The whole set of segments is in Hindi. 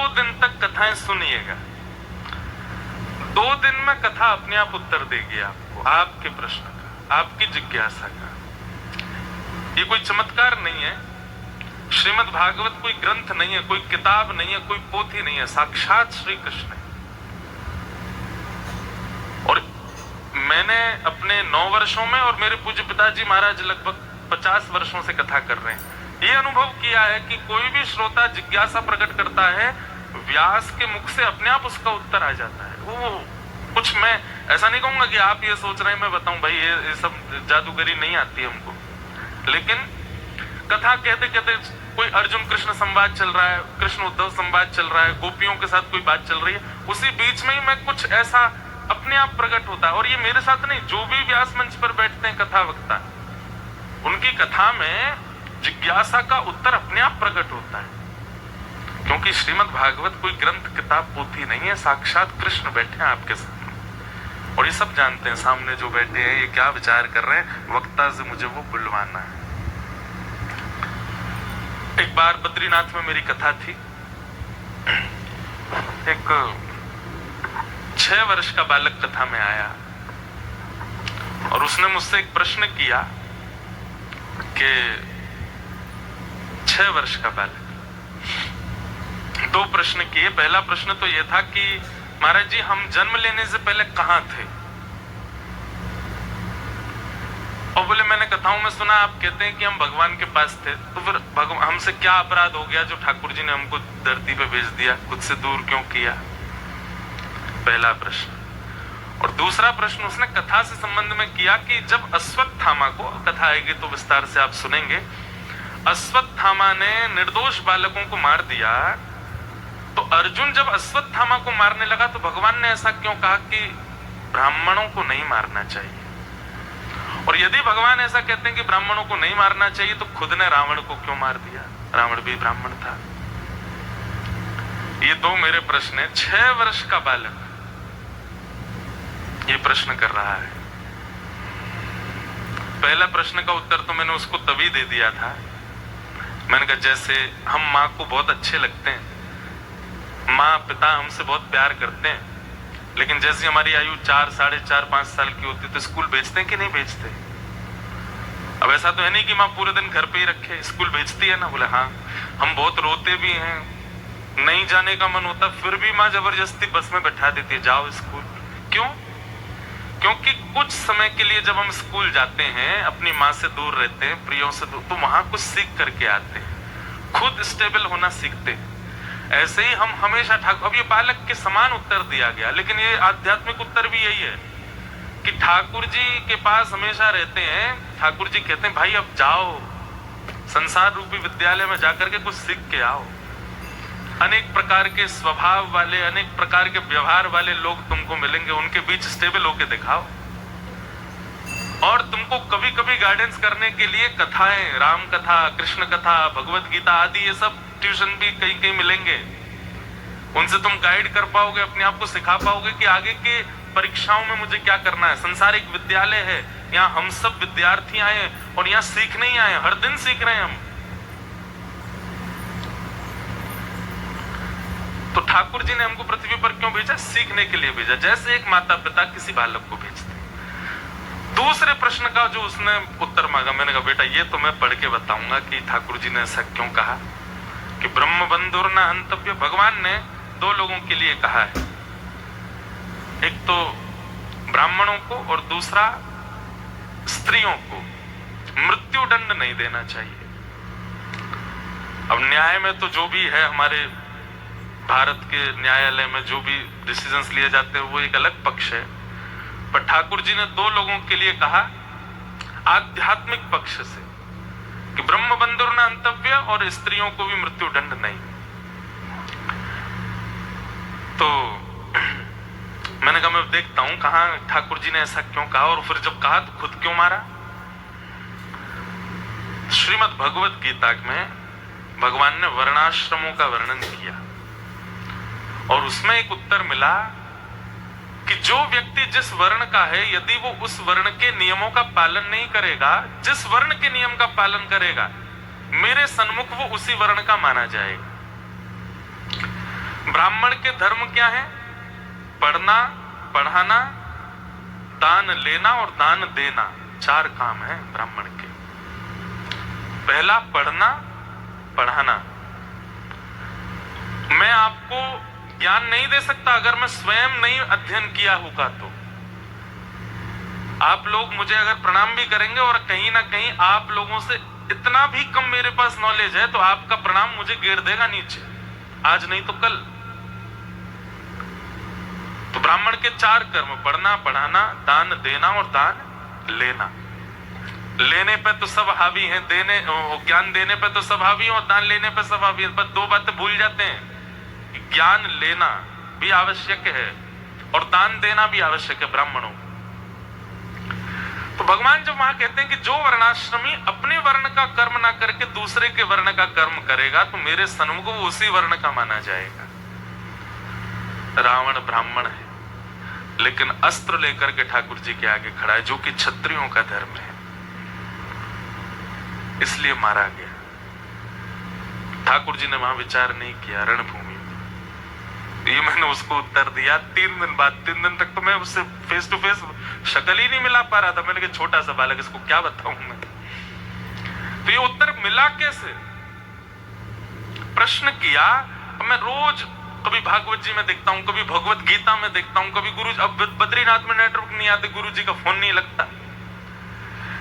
2 दिन तक कथाएं सुनिएगा। 2 दिन में कथा अपने आप उत्तर देगी आपको, आपके प्रश्न का, आपकी जिज्ञासा का। ये कोई चमत्कार नहीं है। श्रीमद् भागवत कोई ग्रंथ नहीं है, कोई किताब नहीं है, कोई पोथी नहीं है, साक्षात श्री कृष्ण है। और मैंने अपने 9 वर्षों में, और मेरे पूज्य पिताजी महाराज लगभग 50 वर्षों से कथा कर रहे हैं, ये अनुभव किया है कि कोई भी श्रोता जिज्ञासा प्रकट करता है, व्यास के मुख से अपने आप उसका उत्तर आ जाता है। वो कुछ, मैं ऐसा नहीं कहूंगा कि आप ये सोच रहे हैं मैं बताऊं, भाई ये सब जादूगरी नहीं आती हमको, लेकिन कथा कहते कहते कोई अर्जुन कृष्ण संवाद चल रहा है, कृष्ण उद्धव संवाद चल रहा है, गोपियों के साथ कोई बात चल रही है, उसी बीच में ही मैं कुछ ऐसा अपने आप प्रकट होता है। और ये मेरे साथ नहीं, जो भी व्यास मंच पर बैठते हैं कथा वक्ता, उनकी कथा में जिज्ञासा का उत्तर अपने आप प्रकट होता है। क्योंकि श्रीमद् भागवत कोई ग्रंथ किताब पोथी नहीं है, साक्षात कृष्ण बैठे हैं आपके सामने, और ये सब जानते हैं सामने जो बैठे हैं ये क्या विचार कर रहे हैं, वक्ता से मुझे वो बुलवाना है। एक बार बद्रीनाथ में मेरी कथा थी। एक 6 वर्ष का बालक कथा में आया और उसने मुझसे एक प्रश्न किया कि 6 वर्ष का बालक, 2 प्रश्न किए। पहला प्रश्न तो यह था कि महाराज जी हम जन्म लेने से पहले कहां थे? और बोले मैंने कथाओं में सुना आप कहते हैं कि हम भगवान के पास थे, तो फिर हमसे क्या अपराध हो गया जो ठाकुर जी ने हमको धरती पे भेज दिया, खुद से दूर क्यों किया? पहला प्रश्न। और दूसरा प्रश्न उसने कथा से संबंध में किया कि जब अश्वत्थामा को, कथा आएगी तो विस्तार से आप सुनेंगे, अश्वत्थामा ने निर्दोष बालकों को मार दिया, तो अर्जुन जब अश्वत्थामा को मारने लगा तो भगवान ने ऐसा क्यों कहा कि ब्राह्मणों को नहीं मारना चाहिए? और यदि भगवान ऐसा कहते हैं कि ब्राह्मणों को नहीं मारना चाहिए, तो खुद ने रावण को क्यों मार दिया? रावण भी ब्राह्मण था। ये 2 मेरे प्रश्न है। 6 वर्ष का बालक ये प्रश्न कर रहा है। पहला प्रश्न का उत्तर तो मैंने उसको तभी दे दिया था, मैंने कहा जैसे हम माँ को बहुत अच्छे लगते हैं, माँ पिता हमसे बहुत प्यार करते हैं, लेकिन जैसी हमारी आयु 4, 4.5, 5 साल की होती तो स्कूल भेजते हैं कि नहीं भेजते? अब ऐसा तो है नहीं कि माँ पूरे दिन घर पे ही रखे, स्कूल भेजती है ना? बोले हाँ। हम बहुत रोते भी हैं, नहीं जाने का मन होता, फिर भी माँ जबरदस्ती बस में बैठा देती है, जाओ स्कूल। क्यों? क्योंकि कुछ समय के लिए जब हम स्कूल जाते हैं, अपनी माँ से दूर रहते हैं, प्रियों से दूर, तो वहां कुछ सीख करके आते हैं, खुद स्टेबल होना सीखते हैं। ऐसे ही हम हमेशा ठाकुर, अब ये बालक के समान उत्तर दिया गया, लेकिन ये आध्यात्मिक उत्तर भी यही है कि ठाकुर जी के पास हमेशा रहते हैं। ठाकुर जी कहते हैं भाई अब जाओ, संसार रूपी विद्यालय में जाकर के कुछ सीख के आओ। अनेक प्रकार के स्वभाव वाले, अनेक प्रकार के व्यवहार वाले लोग तुमको मिलेंगे, उनके बीच स्टेबल होके दिखाओ। और तुमको कभी कभी गाइडेंस करने के लिए कथाएं, राम कथा, कृष्ण कथा, भगवत गीता आदि, ये सब ट्यूशन भी कहीं कहीं मिलेंगे। उनसे तुम गाइड कर पाओगे, अपने आप को सिखा पाओगे कि आगे के परीक्षाओं में मुझे क्या करना है। संसारिक विद्यालय है, यहाँ हम सब विद्यार्थी आए और यहाँ सीखने ही आए, हर दिन सीख रहे हैं हम। तो ठाकुर जी ने हमको पृथ्वी पर क्यों भेजा? सीखने के लिए भेजा, जैसे एक माता पिता किसी बालक को भेजते। दूसरे प्रश्न का जो उसने उत्तर मांगा, मैंने कहा बेटा ये तो मैं पढ़ के बताऊंगा कि ठाकुर जी ने ऐसा क्यों कहा कि ब्रह्म बंधुर न हंतव्य। भगवान ने 2 लोगों के लिए कहा है, एक तो ब्राह्मणों को और दूसरा स्त्रियों को मृत्यु दंड नहीं देना चाहिए। अब न्याय में तो जो भी है, हमारे भारत के न्यायालय में जो भी डिसीजंस लिए जाते हैं वो एक अलग पक्ष है, पर ठाकुर जी ने 2 लोगों के लिए कहा आध्यात्मिक पक्ष से कि ब्रह्म बंधुर न हंतव्य और स्त्रियों को भी मृत्यु दंड नहीं। तो मैंने कहा मैं देखता हूं कहां ठाकुर जी ने ऐसा क्यों कहा, और फिर जब कहा तो खुद क्यों मारा। श्रीमद् भगवत गीता में भगवान ने वर्णाश्रमों का वर्णन किया और उसमें एक उत्तर मिला कि जो व्यक्ति जिस वर्ण का है, यदि वो उस वर्ण के नियमों का पालन नहीं करेगा, जिस वर्ण के नियम का पालन करेगा, मेरे सन्मुख वो उसी वर्ण का माना जाएगा। ब्राह्मण के धर्म क्या है? पढ़ना, पढ़ाना, दान लेना और दान देना, 4 काम है ब्राह्मण के। पहला पढ़ना, पढ़ाना। मैं आपको ज्ञान नहीं दे सकता अगर मैं स्वयं नहीं अध्ययन किया होगा। तो आप लोग मुझे अगर प्रणाम भी करेंगे और कहीं ना कहीं आप लोगों से इतना भी कम मेरे पास नॉलेज है तो आपका प्रणाम मुझे गिर देगा नीचे, आज नहीं तो कल। तो ब्राह्मण के 4 कर्म, पढ़ना, पढ़ाना, दान देना और दान लेना। लेने पे तो सब हावी हैं, देने ज्ञान देने पे तो सब हावी हैं और दान लेने पे सब हावी हैं। पर 2 बातें भूल जाते हैं, ज्ञान लेना भी आवश्यक है और दान देना भी आवश्यक है ब्राह्मणों। तो भगवान जब वहां कहते हैं कि जो वर्णाश्रमी अपने वर्ण का कर्म ना करके दूसरे के वर्ण का कर्म करेगा तो मेरे सन्मुख वो उसी वर्ण का माना जाएगा। रावण ब्राह्मण है लेकिन अस्त्र लेकर के ठाकुर जी के आगे खड़ा है, जो कि क्षत्रियों का धर्म है, इसलिए मारा गया। ठाकुर जी ने वहां विचार नहीं किया रणभूमि में। ये मैंने उसको उत्तर दिया 3 दिन बाद। 3 दिन तक तो मैं उससे फेस टू फेस शक्ल ही नहीं मिला पा रहा था। मैंने कहा छोटा सा बालक, इसको क्या बताऊं मैं। तो ये उत्तर मिला कैसे? प्रश्न किया। अब मैं रोज कभी भागवत जी में देखता हूं, कभी भगवत गीता में देखता हूं, कभी गुरु, अब बद्रीनाथ में नेटवर्क नहीं आते, गुरु जी का फोन नहीं लगता।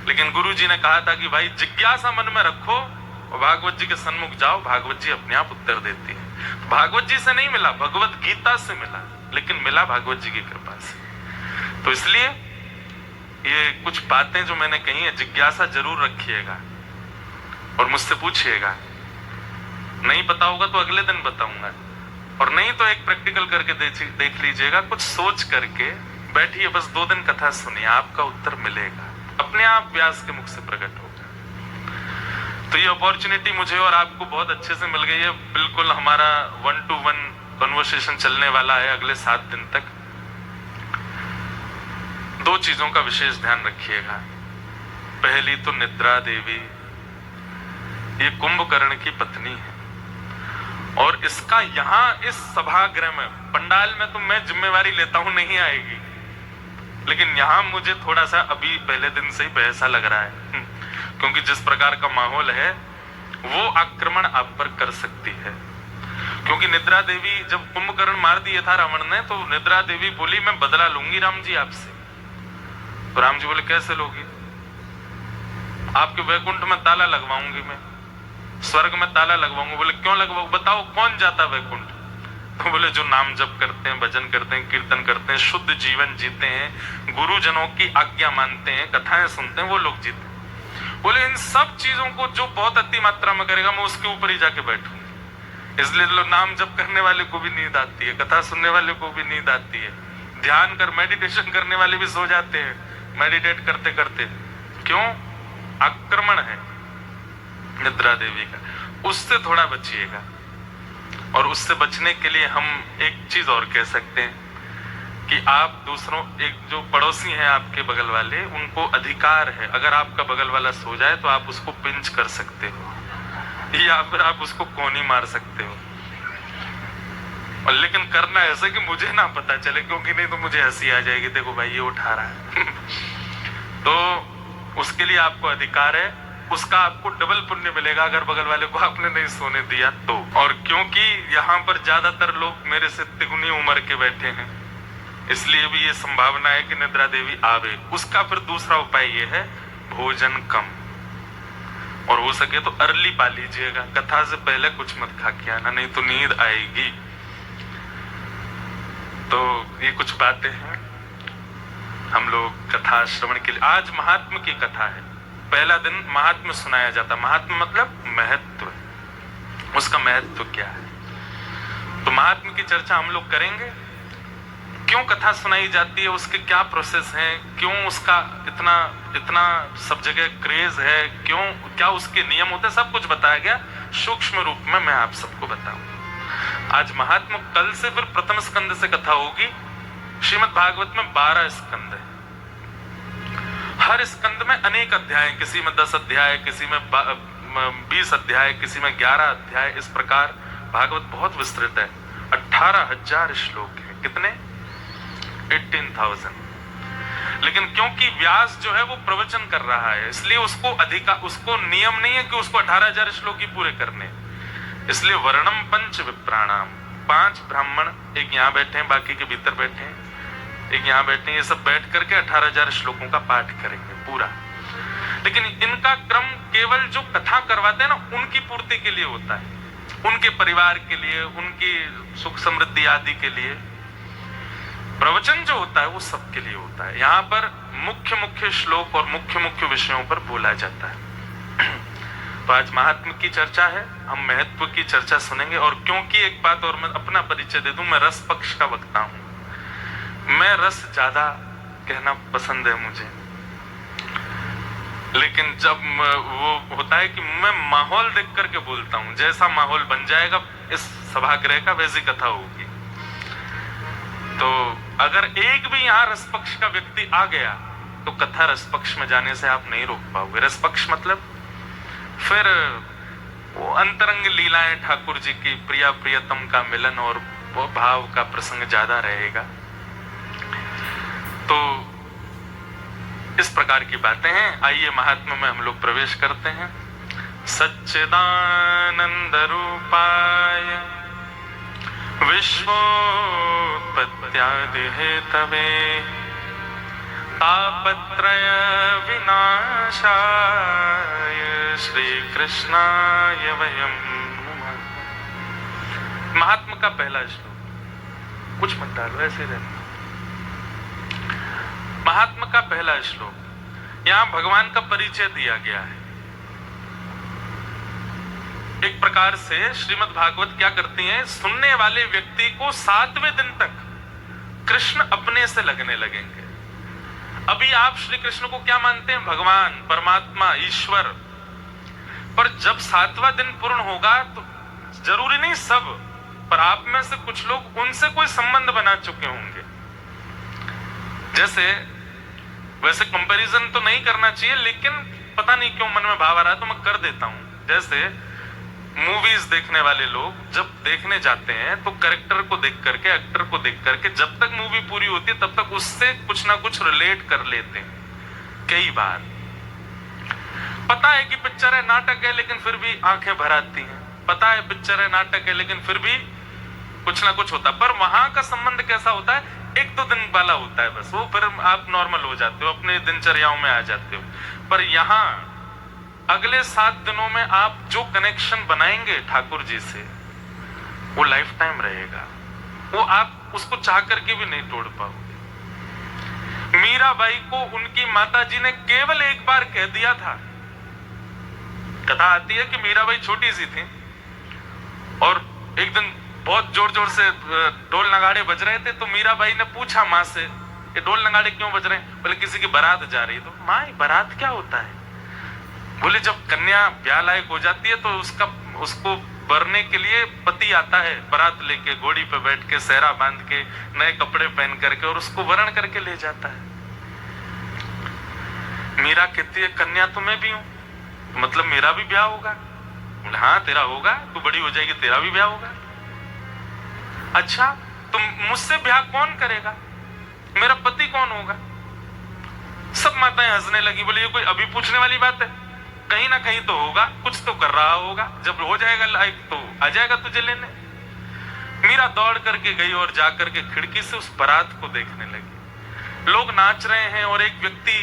लेकिन गुरु जी ने कहा था कि भाई जिज्ञासा मन में रखो और भागवत जी के सन्मुख जाओ, भागवत जी अपने आप उत्तर देती है। भागवत जी से नहीं मिला, भगवत गीता से मिला, लेकिन मिला भागवत जी की कृपा से। तो इसलिए ये कुछ बातें जो मैंने कही है, जिज्ञासा जरूर रखिएगा और मुझसे पूछिएगा। नहीं पता होगा तो अगले दिन बताऊंगा, और नहीं तो एक प्रैक्टिकल करके देख लीजिएगा। कुछ सोच करके बैठिए, बस 2 दिन कथा सुनिए, आपका उत्तर मिलेगा, अपने आप व्यास के मुख से प्रकट होगा। तो ये अपॉर्चुनिटी मुझे और आपको बहुत अच्छे से मिल गई है। बिल्कुल हमारा 1-to-1 कन्वर्सेशन चलने वाला है अगले 7 दिन तक। 2 चीजों का विशेष ध्यान रखिएगा। पहली तो निद्रा देवी, ये कुंभकर्ण की पत्नी है और इसका यहाँ इस सभागृह में, पंडाल में तो मैं जिम्मेवारी लेता हूं नहीं आएगी, लेकिन यहां मुझे थोड़ा सा अभी पहले दिन से ही भयसा लग रहा है, क्योंकि जिस प्रकार का माहौल है वो आक्रमण आप पर कर सकती है। क्योंकि निद्रा देवी, जब कुंभकर्ण मार दिया था रावण ने, तो निद्रा देवी बोली मैं बदला लूंगी राम जी आपसे। तो राम जी बोले कैसे लोगी? आपके वैकुंठ में ताला लगवाऊंगी, मैं स्वर्ग में ताला लगवाऊंगा। बोले क्यों लगवाऊं? बताओ कौन जाता वैकुंठ? तो बोले जो नाम जप करते हैं, भजन करते हैं, कीर्तन करते हैं, शुद्ध जीवन जीते हैं, गुरुजनों की आज्ञा मानते हैं, कथाएं सुनते हैं, वो लोग जीते हैं। बोले इन सब चीजों को जो बहुत अति मात्रा में करेगा मैं उसके ऊपर ही जाके बैठूंगी। इसलिए लोग नाम जप करने वाले को भी नींद आती है, कथा सुनने वाले को भी नींद आती है, ध्यान कर मेडिटेशन करने वाले भी सो जाते हैं मेडिटेट करते करते। क्यों? आक्रमण है निद्रा देवी का, उससे थोड़ा बचिएगा। और उससे बचने के लिए हम एक चीज और कह सकते हैं कि आप दूसरों, एक जो पड़ोसी हैं आपके बगल वाले, उनको अधिकार है, अगर आपका बगल वाला सो जाए तो आप उसको पिंच कर सकते हो या फिर आप उसको कोनी मार सकते हो। और लेकिन करना ऐसा कि मुझे ना पता चले, क्योंकि नहीं तो मुझे हंसी आ जाएगी, देखो भाई ये उठा रहा है तो उसके लिए आपको अधिकार है, उसका आपको डबल पुण्य मिलेगा अगर बगल वाले को आपने नहीं सोने दिया तो। और क्योंकि यहाँ पर ज्यादातर लोग मेरे से तिगुनी उम्र के बैठे हैं, इसलिए भी ये संभावना है कि निद्रा देवी आवे। उसका फिर दूसरा उपाय ये है, भोजन कम, और हो सके तो अर्ली पा लीजिएगा, कथा से पहले कुछ मत खा के आना, नहीं तो नींद आएगी। तो ये कुछ बातें हैं हम लोग कथा श्रवण के लिए। आज महात्मा की कथा है, पहला दिन महात्मा सुनाया जाता। महात्मा मतलब महत्व, उसका महत्व क्या है, तो महात्मा की चर्चा हम लोग करेंगे। क्यों कथा सुनाई जाती है, उसके क्या प्रोसेस हैं, क्यों उसका इतना इतना सब जगह क्रेज है, क्यों, क्या उसके नियम होते हैं, सब कुछ बताया गया सूक्ष्म रूप में, मैं आप सबको बताऊं। आज महात्मा, कल से फिर प्रथम स्कंद से कथा होगी। श्रीमद् भागवत में 12 स्कंद है, हर स्कंद में अनेक अध्याय, किसी में 10 अध्याय, किसी में 20 अध्याय, किसी में 11 अध्याय। इस प्रकार भागवत बहुत विस्तृत है। 18,000 श्लोक हैं। कितने? 18,000। लेकिन क्योंकि व्यास जो है वो प्रवचन कर रहा है, इसलिए उसको नियम नहीं है कि उसको 18,000 श्लोक ही पूरे करने। इसलिए वर्णम पंच विप्राणाम, 5 ब्राह्मण, एक यहाँ बैठे हैं, बाकी के भीतर बैठे हैं, एक यहाँ बैठे हैं, ये सब बैठ करके 18,000 श्लोकों का पाठ करेंगे पूरा। लेकिन इनका क्रम केवल जो कथा करवाते हैं ना, उनकी पूर्ति के लिए होता है, उनके परिवार के लिए, उनकी सुख समृद्धि आदि के लिए। प्रवचन जो होता है वो सबके लिए होता है। यहाँ पर मुख्य मुख्य श्लोक और मुख्य मुख्य विषयों पर बोला जाता है। तो आज महात्म की चर्चा है, हम महत्व की चर्चा सुनेंगे। और क्योंकि एक बात और मैं अपना परिचय दे दूं, मैं रस पक्ष का वक्ता हूं, मैं रस ज्यादा कहना पसंद है मुझे। लेकिन जब वो होता है कि मैं माहौल देख करके बोलता हूं, जैसा माहौल बन जाएगा इस सभागृह का वैसी कथा होगी। तो अगर एक भी यहाँ रसपक्ष का व्यक्ति आ गया तो कथा रसपक्ष में जाने से आप नहीं रोक पाओगे। रसपक्ष मतलब फिर वो अंतरंग लीलाएं, ठाकुर जी की प्रिया प्रियतम का मिलन और वो भाव का प्रसंग ज्यादा रहेगा। तो इस प्रकार की बातें हैं। आइए महात्मा में हम लोग प्रवेश करते हैं। सच्चिदानंद रूपाय विश्वोत्पत्त्यादि हेतवे तापत्रय विनाशाय श्री कृष्णाय वयम् नमः। महात्मा का पहला श्लोक, कुछ मत डालो, ऐसे रहना। महात्मा का पहला श्लोक, यहां भगवान का परिचय दिया गया है। एक प्रकार से श्रीमद् भागवत क्या करती है, सुनने वाले व्यक्ति को 7वें दिन तक कृष्ण अपने से लगने लगेंगे। अभी आप श्री कृष्ण को क्या मानते हैं? भगवान, परमात्मा, ईश्वर। पर जब 7वां दिन पूर्ण होगा तो जरूरी नहीं सब, पर आप में से कुछ लोग उनसे कोई संबंध बना चुके होंगे। जैसे वैसे कंपैरिजन तो नहीं करना चाहिए, लेकिन पता नहीं क्यों मन में भाव आ रहा है तो मैं कर देता हूं। जैसे मूवीज देखने वाले लोग जब देखने जाते हैं तो कैरेक्टर को देख करके, एक्टर को देख करके, जब तक मूवी पूरी होती है तब तक उससे कुछ ना कुछ रिलेट कर लेते हैं। कई बार पता है कि पिक्चर है, नाटक है, लेकिन फिर भी आंखें भर आती हैं। पता है पिक्चर है, नाटक है, लेकिन फिर भी कुछ ना कुछ होता। पर वहां का संबंध कैसा होता है? 1-2 दिन वाला होता है बस, वो फिर आप नॉर्मल हो जाते हो, अपने दिनचर्याओं में आ जाते हो। पर यहाँ अगले 7 दिनों में आप जो कनेक्शन बनाएंगे ठाकुर जी से, वो लाइफ टाइम रहेगा। वो आप उसको चाह करके भी नहीं तोड़ पाओगे। मीराबाई को उनकी माताजी ने केवल एक बार कह दिया था। कथा आती है कि मीराबाई छोटी सी थी और एक दिन बहुत जोर जोर से ढोल नगाड़े बज रहे थे, तो मीराबाई ने पूछा माँ से, ये ढोल नगाड़े क्यों बज रहे हैं? बोले किसी की बारात जा रही है। तो माँ, बारात क्या होता है? बोले जब कन्या ब्याह लायक हो जाती है तो उसको बरने के लिए पति आता है, बारात लेके, घोड़ी पे बैठ के, सेहरा बांध के, नए कपड़े पहन करके, और उसको वरण करके ले जाता है। मीरा कहती है कन्या तो मैं भी हूं, मतलब मेरा भी ब्याह होगा? बोले हाँ तेरा होगा, तू बड़ी हो जाएगी तेरा भी ब्याह होगा। अच्छा, तुम मुझसे ब्याह कौन करेगा? मेरा पति कौन होगा? सब माताएं हंसने लगी। बोले ये कोई अभी पूछने वाली बात है? कहीं ना कहीं तो होगा, कुछ तो कर रहा होगा, जब हो जाएगा लायक तो आ जाएगा तुझे लेने। मीरा दौड़ करके गई और जाकर के खिड़की से उस बारात को देखने लगी। लोग नाच रहे हैं और एक व्यक्ति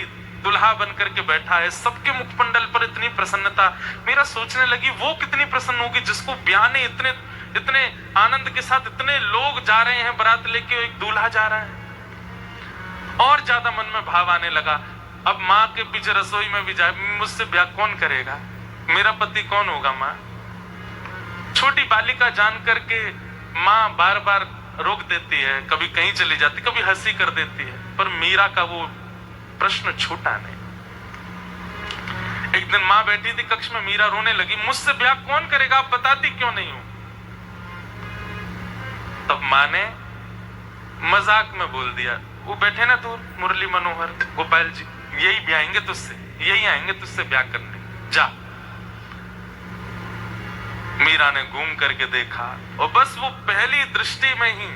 दुल्हा बन करके बैठा है, सबके मुखमंडल पर इतनी प्रसन्नता। मीरा सोचने लगी वो कितनी प्रसन्न होगी जिसको ब्याहने इतने इतने आनंद के साथ इतने लोग जा रहे हैं, बारात लेके एक दूल्हा जा रहा है। और ज्यादा मन में भाव आने लगा। अब माँ के पीछे रसोई में भी जाए, मुझसे ब्याह कौन करेगा? मेरा पति कौन होगा? माँ, छोटी बालिका जान करके माँ बार बार रोक देती है, कभी कहीं चली जाती, कभी हंसी कर देती है, पर मीरा का वो प्रश्न छूटा नहीं। एक दिन माँ बैठी थी कक्ष में, मीरा रोने लगी, मुझसे ब्याह कौन करेगा, आप बताती क्यों नहीं हो? तब माँ ने मजाक में बोल दिया, वो बैठे ना दूर मुरली मनोहर गोपाल जी, यही ब्याहेंगे तुझसे, यही आएंगे तुझसे ब्याह करने, जा। मीरा ने घूम करके देखा और बस वो पहली दृष्टि में ही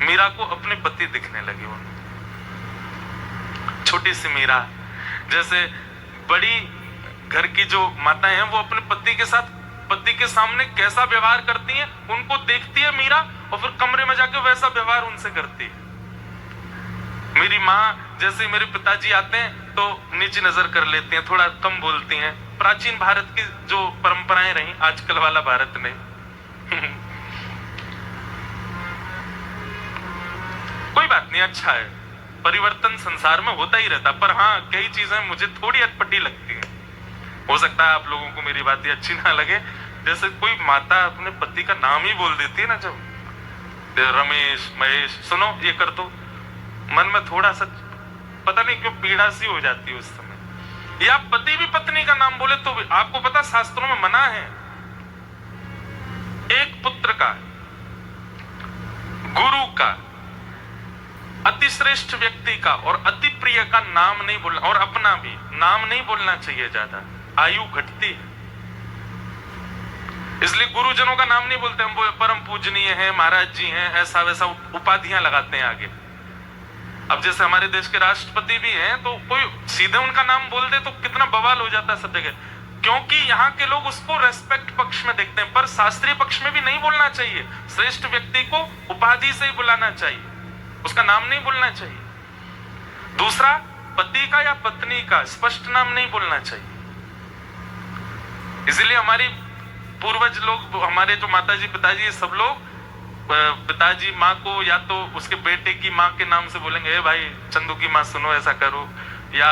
मीरा को अपने पति दिखने लगे। उन्हें छोटी सी मीरा, जैसे बड़ी घर की जो माताएं हैं वो अपने पति के साथ, पति के सामने कैसा व्यवहार करती हैं उनको देखती है मीरा, और फिर कमरे में जाके वैसा व्यवहार उनसे करती है। मेरी माँ जैसे मेरे पिताजी आते हैं तो नीची नजर कर लेती हैं, थोड़ा कम बोलती हैं। प्राचीन भारत की जो परंपराएं रही, आजकल वाला भारत नहीं। कोई बात नहीं, अच्छा है, परिवर्तन संसार में होता ही रहता। पर हाँ, कई चीजें मुझे थोड़ी अटपटी लगती हैं। हो सकता है आप लोगों को मेरी बातें अच्छी ना लगे। जैसे कोई माता अपने पति का नाम ही बोल देती है ना, जब रमेश, महेश, सुनो ये कर दो, मन में थोड़ा सा पता नहीं क्यों पीड़ा सी हो जाती है उस समय। या पति भी पत्नी का नाम बोले तो आपको पता शास्त्रों में मना है। एक पुत्र का, गुरु का, अति श्रेष्ठ व्यक्ति का और अति प्रिय का नाम नहीं बोलना, और अपना भी नाम नहीं बोलना चाहिए ज्यादा, आयु घटती है। इसलिए गुरुजनों का नाम नहीं बोलते हम, वो परम पूजनीय हैं, महाराज जी हैं, ऐसा वैसा उपाधियां लगाते हैं आगे। अब जैसे हमारे देश के राष्ट्रपति भी हैं, तो कोई सीधे उनका नाम बोल दे तो कितना बवाल हो जाता है सब जगह, क्योंकि यहाँ के लोग उसको रेस्पेक्ट पक्ष में देखते हैं। पर शास्त्रीय पक्ष में भी नहीं बोलना चाहिए। श्रेष्ठ व्यक्ति को उपाधि से ही बुलाना चाहिए, उसका नाम नहीं बोलना चाहिए। दूसरा, पति का या पत्नी का स्पष्ट नाम नहीं बोलना चाहिए। इसलिए हमारी पूर्वज लोग, हमारे जो माताजी पिताजी, ये सब लोग पिताजी माँ को या तो उसके बेटे की माँ के नाम से बोलेंगे, ए भाई चंदू की माँ सुनो ऐसा करो, या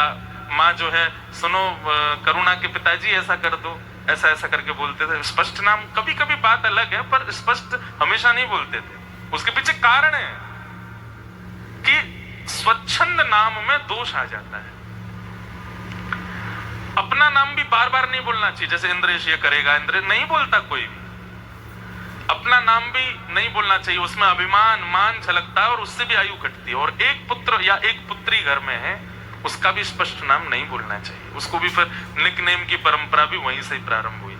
माँ जो है सुनो करुणा के पिताजी ऐसा कर दो, ऐसा ऐसा करके बोलते थे। स्पष्ट नाम कभी कभी बात अलग है, पर स्पष्ट हमेशा नहीं बोलते थे। उसके पीछे कारण है कि स्वच्छंद नाम में दोष आ जाता है। अपना नाम भी बार बार नहीं बोलना चाहिए। जैसे इंद्रेश ये करेगा, इंद्रेश नहीं बोलता कोई भी। अपना नाम भी नहीं बोलना चाहिए, उसमें अभिमान मान झलकता है और उससे भी आयु घटती है। और एक पुत्र या एक पुत्री घर में है, उसका भी स्पष्ट नाम नहीं बोलना चाहिए। उसको भी फिर निकनेम की परंपरा भी वहीं से ही प्रारंभ हुई।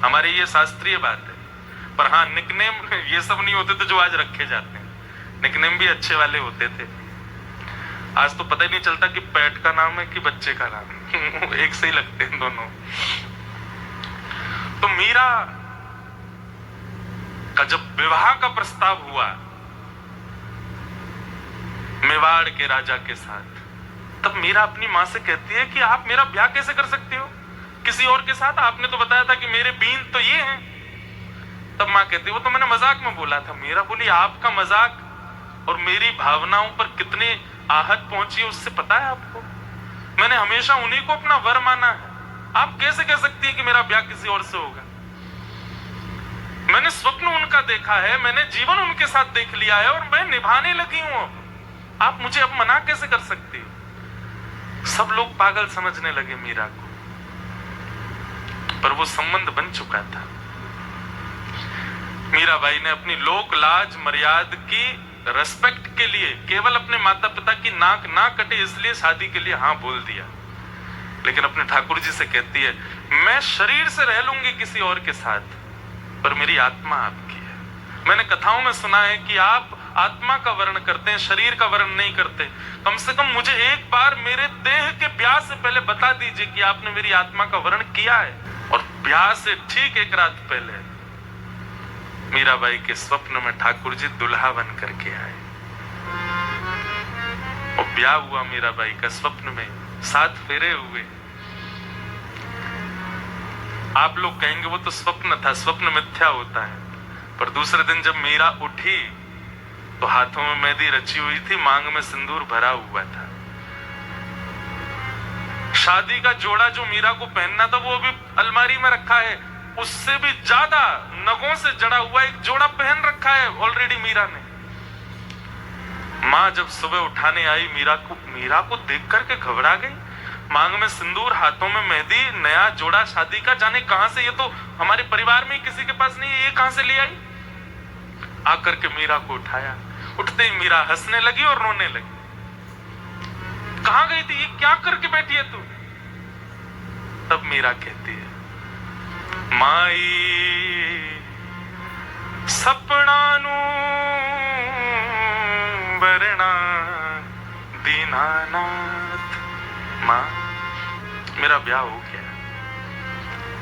हमारे ये शास्त्रीय बात है। पर हाँ, निकनेम ये सब नहीं होते थे जो आज रखे जाते हैं। निकनेम भी अच्छे वाले होते थे। आज तो पता ही नहीं चलता कि पेट का नाम है कि बच्चे का नाम है। एक से ही लगते हैं दोनों। तो मीरा का जब विवाह का प्रस्ताव हुआ मेवाड़ के राजा के साथ, तब मीरा अपनी मां से कहती है कि आप मेरा ब्याह कैसे कर सकते हो किसी और के साथ? आपने तो बताया था कि मेरे बीन तो ये हैं। तब मां कहती है, वो तो मैंने मजाक में बोला था। मीरा बोली, आपका मजाक और मेरी भावनाओं पर कितनी आहत पहुंची है उससे पता है आपको? मैंने हमेशा उन्हीं को अपना वर माना है। आप कैसे कह सकती है कि मेरा ब्याह किसी और से होगा? मैंने स्वप्न उनका देखा है, मैंने जीवन उनके साथ देख लिया है और मैं निभाने लगी हूं। आप मुझे अब मना कैसे कर सकती हो? सब लोग पागल समझने लगे मीरा को, पर वो संबंध बन चुका था। मीराबाई ने अपनी लोक लाज मर्यादा की रेस्पेक्ट के लिए केवल अपने माता पिता की नाक ना कटे इसलिए शादी के लिए हाँ बोल दिया। लेकिन अपने ठाकुर जी से कहती है, मैं शरीर से रह लूंगी किसी और के साथ, पर मेरी आत्मा आपकी है। मैंने कथाओं में सुना है कि आप आत्मा का वर्ण करते हैं, शरीर का वर्ण नहीं करते। कम से कम मुझे एक बार मेरे देह के ब्याह से पहले बता दीजिए कि आपने मेरी आत्मा का वर्ण किया है। और ब्याह से ठीक एक रात पहले मीराबाई के स्वप्न में ठाकुर जी दुल्हा बन करके आए और ब्याह हुआ मीराबाई का स्वप्न में। 7 फेरे हुए। आप लोग कहेंगे वो तो स्वप्न था, स्वप्न मिथ्या होता है। पर दूसरे दिन जब मीरा उठी तो हाथों में मेहंदी रची हुई थी, मांग में सिंदूर भरा हुआ था। शादी का जोड़ा जो मीरा को पहनना था वो अभी अलमारी में रखा है। उससे भी ज्यादा नगों से जड़ा हुआ एक जोड़ा पहन रखा है ऑलरेडी मीरा ने। मां जब सुबह उठाने आई मीरा को देख करके घबरा गई। मांग में सिंदूर, हाथों में मेहंदी, नया जोड़ा शादी का, जाने कहां से, ये तो हमारे परिवार में ही किसी के पास नहीं है, ये कहां से ले आई? आकर के मीरा को उठाया। उठते ही मीरा हंसने लगी और रोने लगी। कहां गई थी? ये क्या करके बैठी है तू? तब मीरा कहती है, माई सपनानु वरणा दीनानाथ। मां, मेरा ब्याह हो गया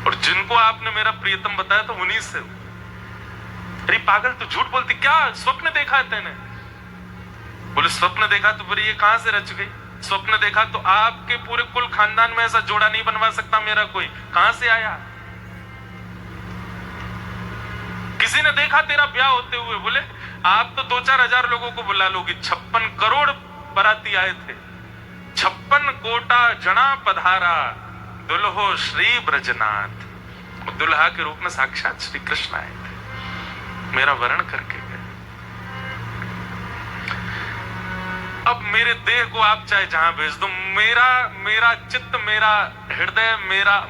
और जिनको आपने मेरा प्रियतम बताया तो उन्हीं से। अरे पागल, तू झूठ बोलती, क्या स्वप्न देखा है तेने? बोले स्वप्न देखा तो फिर ये कहां से रच गई? स्वप्न देखा तो आपके पूरे कुल खानदान में ऐसा जोड़ा नहीं बनवा सकता मेरा कोई, कहां से आया? किसी ने देखा तेरा ब्याह होते हुए? बोले आप तो 2-4 हजार लोगों को बुला लोगी, 56 करोड़ बराती आए थे, 56 कोटा जना पधारा, दुल्हो श्री ब्रजनाथ। दुल्हा के रूप में साक्षात श्री कृष्ण आए थे, मेरा वरण करके गए। अब मेरे देह को आप चाहे जहां भेज दो, मेरा चित्त, मेरा हृदय,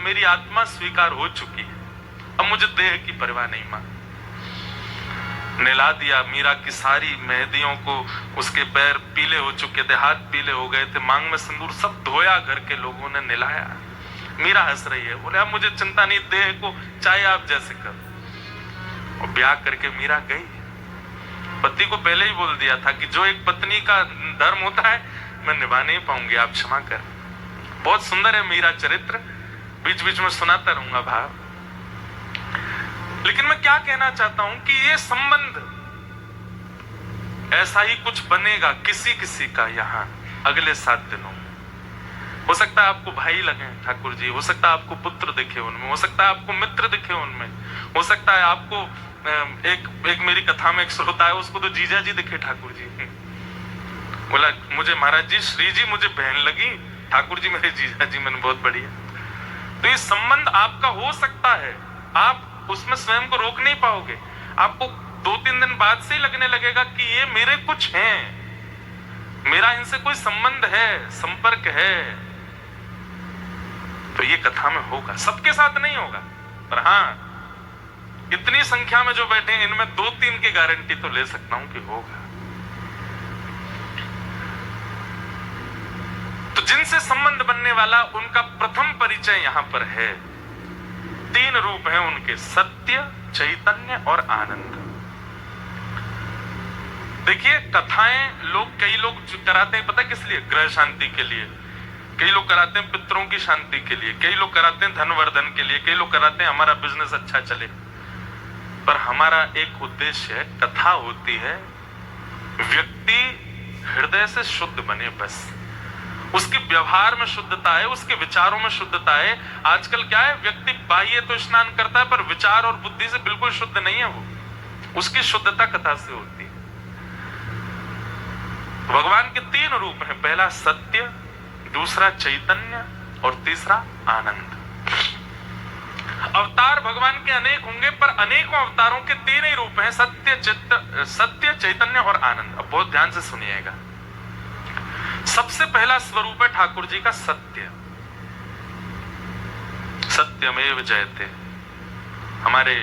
मेरी आत्मा स्वीकार हो चुकी है। अब मुझे देह की परवाह नहीं। मां नहला दिया मीरा की सारी मेहंदियों को, उसके पैर पीले हो चुके थे, हाथ पीले हो गए थे, मांग में सिंदूर सब धोया, घर के लोगों ने नहलाया। मीरा हंस रही है, बोले अब मुझे चिंता नहीं, देह को चाहे आप जैसे करो। और ब्याह करके मीरा गई। पति को पहले ही बोल दिया था कि जो एक पत्नी का धर्म होता है मैं निभा नहीं पाऊंगी, आप क्षमा कर। बहुत सुंदर है मीरा चरित्र, बीच बीच में सुनाता रहूंगा भाव। लेकिन मैं क्या कहना चाहता हूं कि ये संबंध ऐसा ही कुछ बनेगा किसी किसी का यहां अगले 7 दिनों में। हो सकता है आपको भाई लगे ठाकुर जी, हो सकता है आपको पुत्र दिखे उनमें, हो सकता है आपको मित्र दिखे उनमें, हो सकता है आपको एक मेरी कथा में एक श्रोता है, उसको तो जीजा जी दिखे ठाकुर जी। बोला मुझे महाराज जी, श्री जी मुझे बहन लगी, ठाकुर जी मेरे जीजा जी। मैंने बहुत बढ़िया। तो ये संबंध आपका हो सकता है, आप उसमें स्वयं को रोक नहीं पाओगे। आपको 2-3 दिन बाद से ही लगने लगेगा कि ये मेरे कुछ हैं, मेरा इनसे कोई संबंध है, संपर्क है। तो ये कथा में होगा, सबके साथ नहीं होगा, पर हाँ इतनी संख्या में जो बैठे हैं इनमें 2-3 की गारंटी तो ले सकता हूं कि होगा। तो जिनसे संबंध बनने वाला उनका प्रथम परिचय यहां पर है। 3 रूप हैं उनके, सत्य, चैतन्य और आनंद। देखिए कथाएं कई लोग कराते हैं, पता किस लिए? ग्रह शांति के लिए, कई लोग कराते हैं पितरों की शांति के लिए, कई लोग कराते हैं धनवर्धन के लिए, कई लोग कराते हैं हमारा बिजनेस अच्छा चले। पर हमारा एक उद्देश्य है, कथा होती है व्यक्ति हृदय से शुद्ध बने, बस उसके व्यवहार में शुद्धता है, उसके विचारों में शुद्धता है। आजकल क्या है, व्यक्ति बाह्य तो स्नान करता है पर विचार और बुद्धि से बिल्कुल शुद्ध नहीं है वो, उसकी शुद्धता कथा से होती है। भगवान के 3 रूप हैं, पहला सत्य, दूसरा चैतन्य और तीसरा आनंद। अवतार भगवान के अनेक होंगे पर अनेकों अवतारों के 3 ही रूप हैं, सत्य, चैतन्य और आनंद। अब बहुत ध्यान से सुनिएगा। सबसे पहला स्वरूप है ठाकुर जी का सत्य। सत्यमेव जयते, हमारे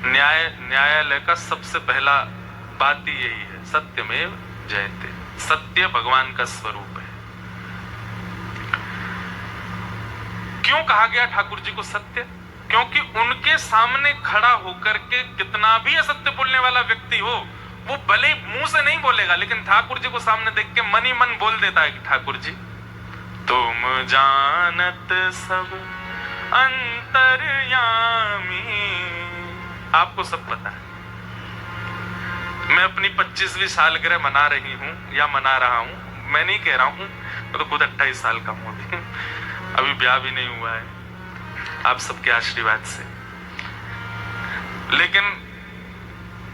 न्यायालय का सबसे पहला बात ही यही है, सत्यमेव जयते। सत्य भगवान का स्वरूप है। क्यों कहा गया ठाकुर जी को सत्य? क्योंकि उनके सामने खड़ा होकर के कितना भी असत्य बोलने वाला व्यक्ति हो, वो भले मुंह से नहीं बोलेगा, लेकिन ठाकुर जी को सामने देख के मन ही मन बोल देता है कि ठाकुर जी तुम जानत सब अंतर्यामी। आपको सब पता है। मैं अपनी 25वीं सालगिरह मना रही हूं या मना रहा हूं, मैं नहीं कह रहा हूं, मैं तो खुद 28 साल का हूं, अभी ब्याह भी नहीं हुआ है, आप सबके आशीर्वाद से। लेकिन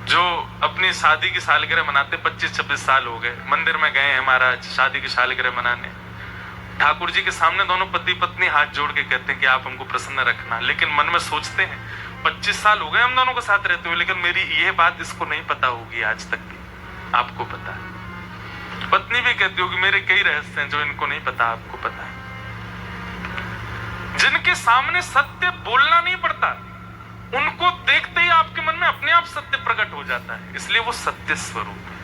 जो अपनी शादी की सालगिरह मनाते, 25-26 साल हो गए, मंदिर में गए हैं महाराज शादी की सालगिरह मनाने, ठाकुर जी के सामने दोनों पति पत्नी हाथ जोड़ के कहते हैं कि आप हमको प्रसन्न रखना। लेकिन मन में सोचते हैं 25 साल हो गए हम दोनों को साथ रहते हुए, लेकिन मेरी ये बात इसको नहीं पता होगी आज तक भी, आपको पता है। पत्नी भी कहती होगी मेरे कई रहस्य हैं जो इनको नहीं पता, आपको पता है। जिनके सामने सत्य बोलना नहीं पड़ता, उनको देखते ही आपके मन में अपने आप सत्य प्रकट हो जाता है, इसलिए वो सत्य स्वरूप है।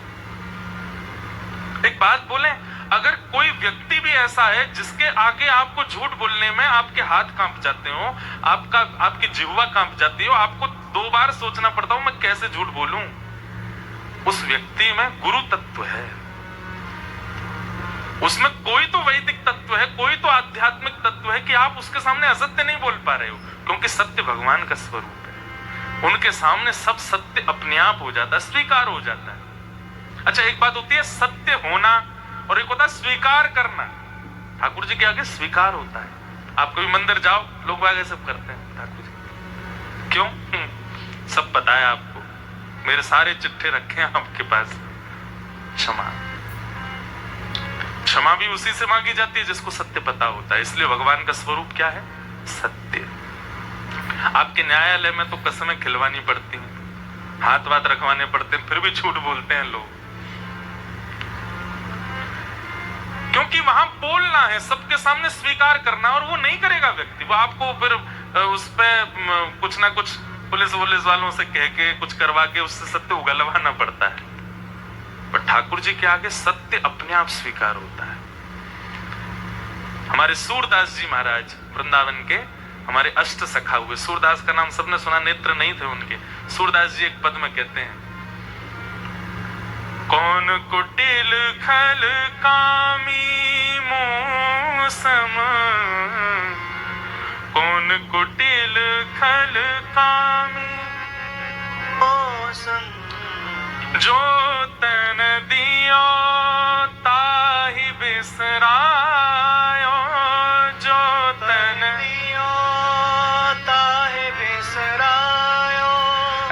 एक बात बोले, अगर कोई व्यक्ति भी ऐसा है जिसके आगे आपको झूठ बोलने में आपके हाथ कांप जाते हो, आपकी जिह्वा कांप जाती हो, आपको 2 बार सोचना पड़ता हो मैं कैसे झूठ बोलूं, उस व्यक्ति में गुरु तत्व है, उसमें कोई तो वैदिक तत्व है, कोई तो आध्यात्मिक तत्व है कि आप उसके सामने असत्य नहीं बोल पा रहे हो, क्योंकि सत्य भगवान का स्वरूप है। उनके सामने सब सत्य अपने आप हो जाता है, स्वीकार हो जाता है। अच्छा, एक बात होती है सत्य होना और एक होता है स्वीकार करना। ठाकुर जी के आगे स्वीकार होता है। आप कभी मंदिर जाओ, लोग आगे सब करते हैं ठाकुर जी, क्यों? सब पता है आपको, मेरे सारे चिट्ठे रखे हैं आपके पास। क्षमा, क्षमा भी उसी से मांगी जाती है जिसको सत्य पता होता है। इसलिए भगवान का स्वरूप क्या है? सत्य। आपके न्यायालय में तो कसमें खिलवानी पड़ती हैं, हाथ वाथ रखवाने पड़ते हैं, फिर भी झूठ बोलते हैं लोग, क्योंकि वहां बोलना है, सबके सामने स्वीकार करना, और वो नहीं करेगा व्यक्ति। वो आपको फिर उस पर कुछ ना कुछ पुलिस वालों से कह के कुछ करवा के उससे सत्य उगलवाना पड़ता है। पर ठाकुर जी के आगे सत्य अपने आप स्वीकार होता है। हमारे सूरदास जी महाराज वृंदावन के हमारे अष्ट सखा हुए, सूरदास का नाम सबने सुना, नेत्र नहीं थे उनके। सूरदास जी एक पद में कहते हैं, कौन कुटिल खल कामी मौसम, कौन कुटिल खल कामी मौसम, जो तन दियो ताहि बिसरायो, जो तन दियो ताहि बिसरायो,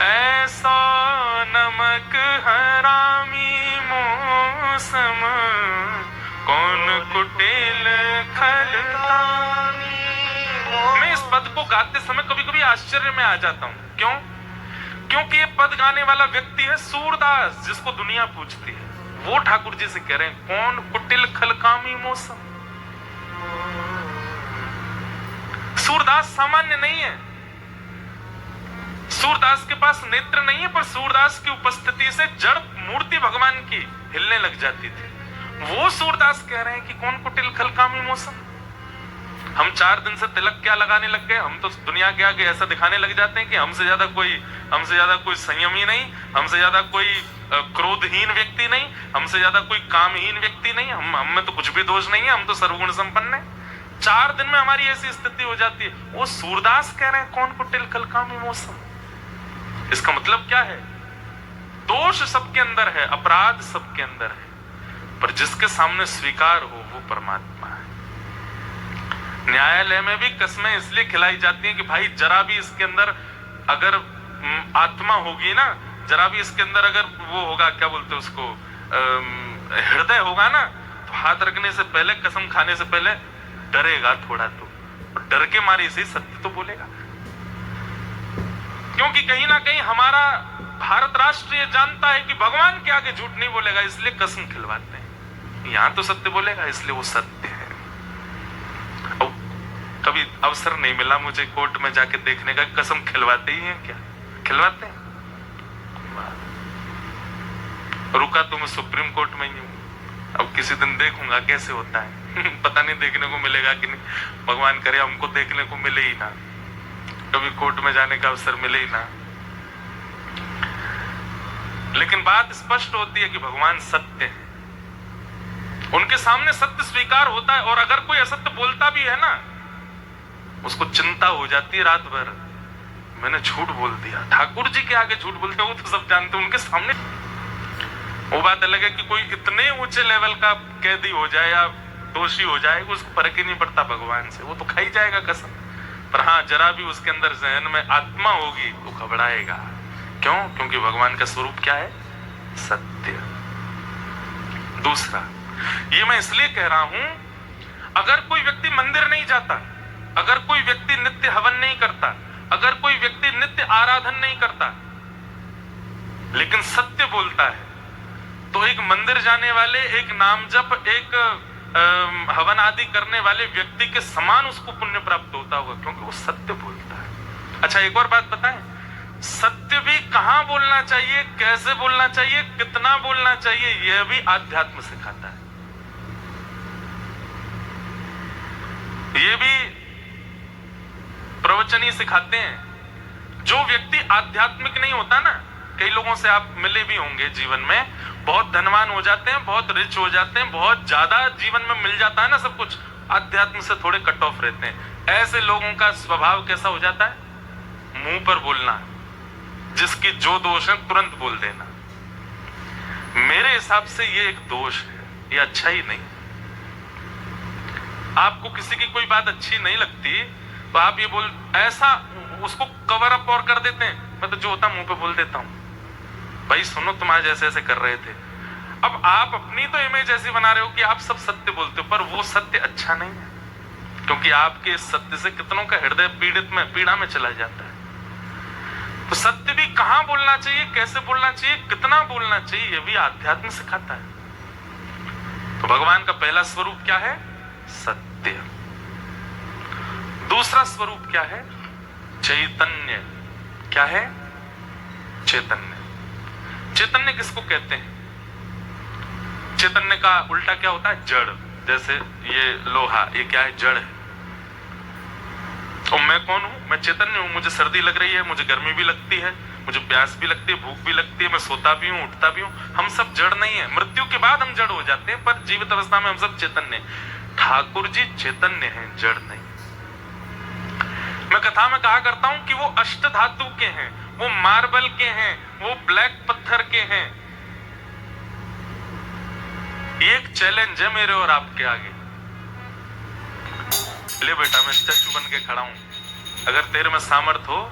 ऐसो नमक हरामी मौसम, कौन कुटिल खल कामी। मैं इस पद को गाते समय कभी कभी आश्चर्य में आ जाता हूं। क्यों? क्योंकि ये पद गाने वाला व्यक्ति है सूरदास, जिसको दुनिया पूछती है। वो ठाकुर जी से कह रहे हैं, कौन कुटिल खलकामी मौसम। सूरदास सामान्य नहीं है, सूरदास के पास नेत्र नहीं है, पर सूरदास की उपस्थिति से जड़ मूर्ति भगवान की हिलने लग जाती थी। वो सूरदास कह रहे हैं कि कौन कुटिल खलकामी मौसम। हम 4 दिन से तिलक क्या लगाने लग गए, हम तो दुनिया के आगे ऐसा दिखाने लग जाते हैं कि हमसे ज्यादा कोई संयमी नहीं, हमसे ज्यादा कोई क्रोधहीन व्यक्ति नहीं, हमसे ज्यादा कोई कामहीन व्यक्ति नहीं, हम में तो कुछ भी दोष नहीं है, हम तो सर्वगुण संपन्न है। 4 दिन में हमारी ऐसी स्थिति हो जाती है। वो सूरदास कह रहे हैं कौन कुटिल खलकामी मौसम। इसका मतलब क्या है? दोष सबके अंदर है, अपराध सबके अंदर है, पर जिसके सामने स्वीकार हो वो परमात्मा है। न्यायालय में भी कसमें इसलिए खिलाई जाती हैं कि भाई जरा भी इसके अंदर अगर आत्मा होगी ना, जरा भी इसके अंदर अगर वो होगा, क्या बोलते हैं उसको, हृदय होगा ना, तो हाथ रखने से पहले, कसम खाने से पहले डरेगा थोड़ा, तो डर के मारे से सत्य तो बोलेगा। क्योंकि कहीं ना कहीं हमारा भारत राष्ट्र ये जानता है कि भगवान के आगे झूठ नहीं बोलेगा, इसलिए कसम खिलवाते हैं। यहां तो सत्य बोलेगा, इसलिए वो सत्य है। कभी अवसर नहीं मिला मुझे कोर्ट में जाके देखने का, कसम खिलवाते ही हैं क्या? खिलवाते हैं। रुका तो मैं सुप्रीम कोर्ट में ही हूं, अब किसी दिन देखूंगा कैसे होता है। पता नहीं देखने को मिलेगा कि नहीं, भगवान करे हमको देखने को मिले ही ना, कभी कोर्ट में जाने का अवसर मिले ही ना। लेकिन बात स्पष्ट होती है कि भगवान सत्य है, उनके सामने सत्य स्वीकार होता है। और अगर कोई असत्य बोलता भी है ना, उसको चिंता हो जाती है रात भर, मैंने झूठ बोल दिया। ठाकुर जी के आगे झूठ बोलते हैं, वो तो सब जानते हैं, उनके सामने। वो बात अलग है कि कोई इतने ऊंचे लेवल का कैदी हो जाए या दोषी हो जाए, उसको फर्क ही नहीं पड़ता भगवान से, वो तो खाई जाएगा कसम। पर हाँ, जरा भी उसके अंदर जहन में आत्मा होगी तो घबराएगा। क्यों? क्योंकि भगवान का स्वरूप क्या है? सत्य। दूसरा, ये मैं इसलिए कह रहा हूं, अगर कोई व्यक्ति मंदिर नहीं जाता, अगर कोई व्यक्ति नित्य हवन नहीं करता, अगर कोई व्यक्ति नित्य आराधन नहीं करता, लेकिन सत्य बोलता है, तो एक मंदिर जाने वाले, एक नाम जप, एक हवन आदि करने वाले व्यक्ति के समान उसको पुण्य प्राप्त होता होगा, क्योंकि वो सत्य बोलता है। अच्छा, एक और बात बताएं, सत्य भी कहां बोलना चाहिए, कैसे बोलना चाहिए, कितना बोलना चाहिए, यह भी आध्यात्म सिखाता है। ये भी प्रवचन ही सिखाते हैं। जो व्यक्ति आध्यात्मिक नहीं होता ना, कई लोगों से आप मिले भी होंगे जीवन में, बहुत धनवान हो जाते हैं, बहुत रिच हो जाते हैं, बहुत ज्यादा जीवन में मिल जाता है ना सब कुछ, आध्यात्म से थोड़े कट ऑफ रहते हैं। ऐसे लोगों का स्वभाव कैसा हो जाता है? मुंह पर बोलना, जिसकी जो दोष है तुरंत बोल देना। मेरे हिसाब से ये एक दोष है, ये अच्छा ही नहीं। आपको किसी की कोई बात अच्छी नहीं लगती तो आप ये बोल, ऐसा उसको कवर अप और कर देते हैं। मैं तो जो होता मुंह पे बोल देता हूं, भाई सुनो तुम आज ऐसे ऐसे कर रहे थे। अब आप अपनी तो इमेज ऐसी बना रहे हो कि आप सब सत्य बोलते हो, पर वो सत्य अच्छा नहीं है, क्योंकि आपके इस सत्य से कितनों का हृदय पीड़ा में चला जाता है। तो सत्य भी कहां बोलना चाहिए, कैसे बोलना चाहिए, कितना बोलना चाहिए, ये भी आध्यात्म सिखाता है। तो भगवान का पहला स्वरूप क्या है? सत्य। दूसरा स्वरूप क्या है? चैतन्य। क्या है? चैतन्य। चैतन्य किसको कहते हैं? चैतन्य का उल्टा क्या होता है? जड़। जैसे ये लोहा, ये क्या है? जड़ है। और मैं कौन हूं? मैं चैतन्य हूं। मुझे सर्दी लग रही है, मुझे गर्मी भी लगती है, मुझे प्यास भी लगती है, भूख भी लगती है, मैं सोता भी हूं, उठता भी हूं। हम सब जड़ नहीं है। मृत्यु के बाद हम जड़ हो जाते हैं, पर जीवित अवस्था में हम सब चैतन्य। ठाकुर जी चैतन्य हैं, जड़ नहीं। मैं कथा में कहा करता हूं कि वो अष्ट धातु के हैं, वो मार्बल के हैं, वो ब्लैक पत्थर के हैं। एक चैलेंज है मेरे और आपके आगे। ले बेटा, मैं स्टैचू बन के खड़ा हूं। अगर तेरे में सामर्थ हो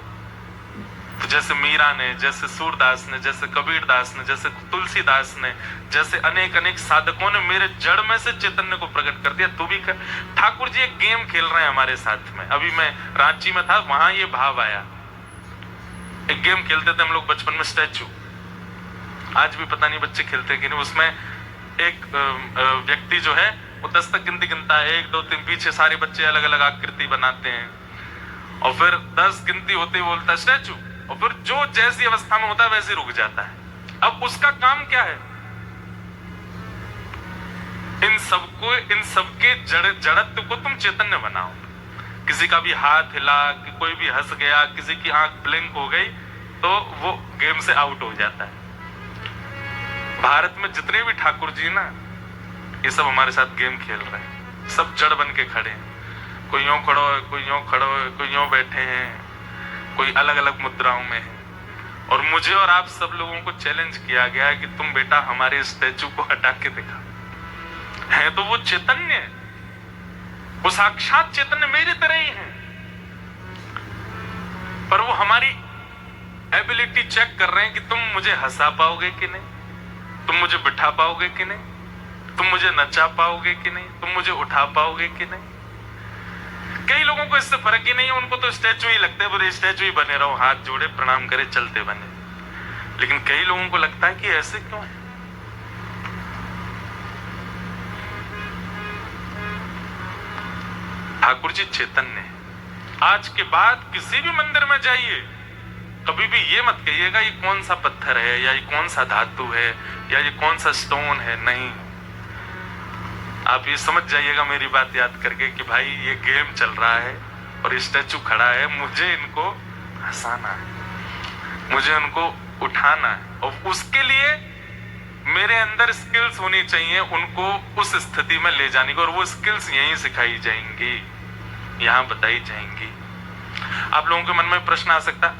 तो जैसे मीरा ने, जैसे सूरदास ने, जैसे कबीरदास ने, जैसे तुलसीदास ने, जैसे अनेक अनेक साधकों ने मेरे जड़ में से चैतन्य को प्रकट कर दिया, तू भी कर। ठाकुर जी एक गेम खेल रहे हैं हमारे साथ में। अभी मैं रांची में था, वहां ये भाव आया। एक गेम खेलते थे हम लोग बचपन में, स्टैचू। आज भी पता नहीं बच्चे खेलते कि नहीं। उसमें एक व्यक्ति जो है वो 10 तक गिनती गिनता है, 1 2 3, पीछे सारे बच्चे अलग अलग आकृति बनाते हैं, और फिर 10 गिनती होते ही बोलता है स्टैचू, और फिर जो जैसी अवस्था में होता है वैसे रुक जाता है। अब उसका काम क्या है? इन सबके जड़त्व को तुम चैतन्य बनाओ। किसी का भी हाथ हिला, कि कोई भी हंस गया, किसी की आंख ब्लिंक हो गई, तो वो गेम से आउट हो जाता है। भारत में जितने भी ठाकुर जी ना, ये सब हमारे साथ गेम खेल रहे हैं। सब जड़ बन के खड़े हैं। कोई यूं खड़ो है, कोई यूं खड़ो है, कोई यूं बैठे हैं, कोई अलग अलग मुद्राओं में है। और मुझे और आप सब लोगों को चैलेंज किया गया है कि तुम बेटा हमारे स्टैचू को हटा के दिखा। है तो वो चैतन्य, वो साक्षात चैतन्य मेरी तरह ही है, पर वो हमारी एबिलिटी चेक कर रहे हैं कि तुम मुझे हंसा पाओगे कि नहीं, तुम मुझे बिठा पाओगे कि नहीं, तुम मुझे नचा पाओगे कि नहीं, तुम मुझे उठा पाओगे कि नहीं। कई लोगों को इससे फर्क ही नहीं है, उनको तो स्टैचू ही लगता है, बोले स्टैचू ही बने रहो, हाथ जोड़े प्रणाम करे चलते बने। लेकिन कई लोगों को लगता है कि ऐसे क्यों है। ठाकुर जी चैतन्य है। आज के बाद किसी भी मंदिर में जाइए, कभी भी ये मत कहिएगा ये कौन सा पत्थर है, या ये कौन सा धातु है, या ये कौन सा स्टोन है। नहीं, आप ये समझ जाइएगा मेरी बात याद करके कि भाई ये गेम चल रहा है और स्टैचू खड़ा है, मुझे इनको हंसाना है, मुझे उनको उठाना है, और उसके लिए मेरे अंदर स्किल्स होनी चाहिए उनको उस स्थिति में ले जाने की। और वो स्किल्स यहीं सिखाई जाएंगी, यहां बताई जाएंगी। आप लोगों के मन में प्रश्न आ सकता है,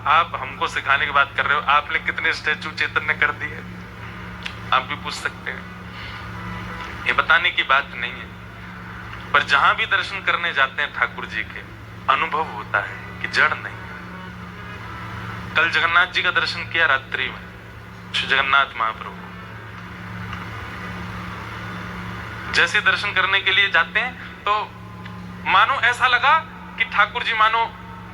आप हमको सिखाने की बात कर रहे हो, आपने कितने स्टैचू चैतन्य कर दिए? आप भी पूछ सकते हैं। ये बताने की बात नहीं है, पर जहां भी दर्शन करने जाते हैं ठाकुर जी के, अनुभव होता है कि जड़ नहीं। कल जगन्नाथ जी का दर्शन किया रात्रि में, श्री जगन्नाथ महाप्रभु। जैसे दर्शन करने के लिए जाते हैं तो मानो ऐसा लगा कि ठाकुर जी मानो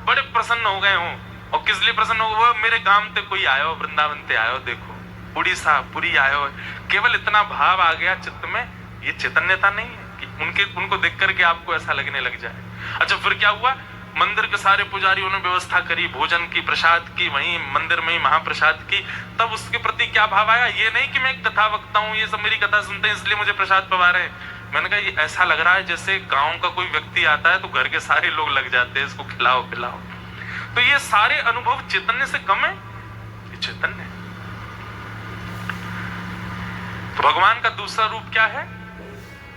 बड़े प्रसन्न हो गए हों। और किस लिए प्रसन्न हो गए? मेरे गांव ते कोई आयो, वृंदावन ते आयो, देखो उड़ीसा पुरी आयो। केवल इतना भाव आ गया चित्त में। ये चैतन्यता नहीं है कि उनको देख करके आपको ऐसा लगने लग जाए। अच्छा, फिर क्या हुआ? मंदिर के सारे पुजारियों ने व्यवस्था करी भोजन की, प्रसाद की, वहीं मंदिर में ही महाप्रसाद की। तब उसके प्रति क्या भाव आया? ये नहीं कि मैं एक कथा वक्ता हूं, ये सब मेरी कथा सुनते हैं इसलिए मुझे प्रसाद पवा रहे हैं। मैंने कहा ये ऐसा लग रहा है जैसे गांव का कोई व्यक्ति आता है तो घर के सारे लोग लग जाते हैं इसको खिलाओ पिलाओ। तो ये सारे अनुभव चैतन्य से कम है? ये चैतन्य है। तो भगवान का दूसरा रूप क्या है?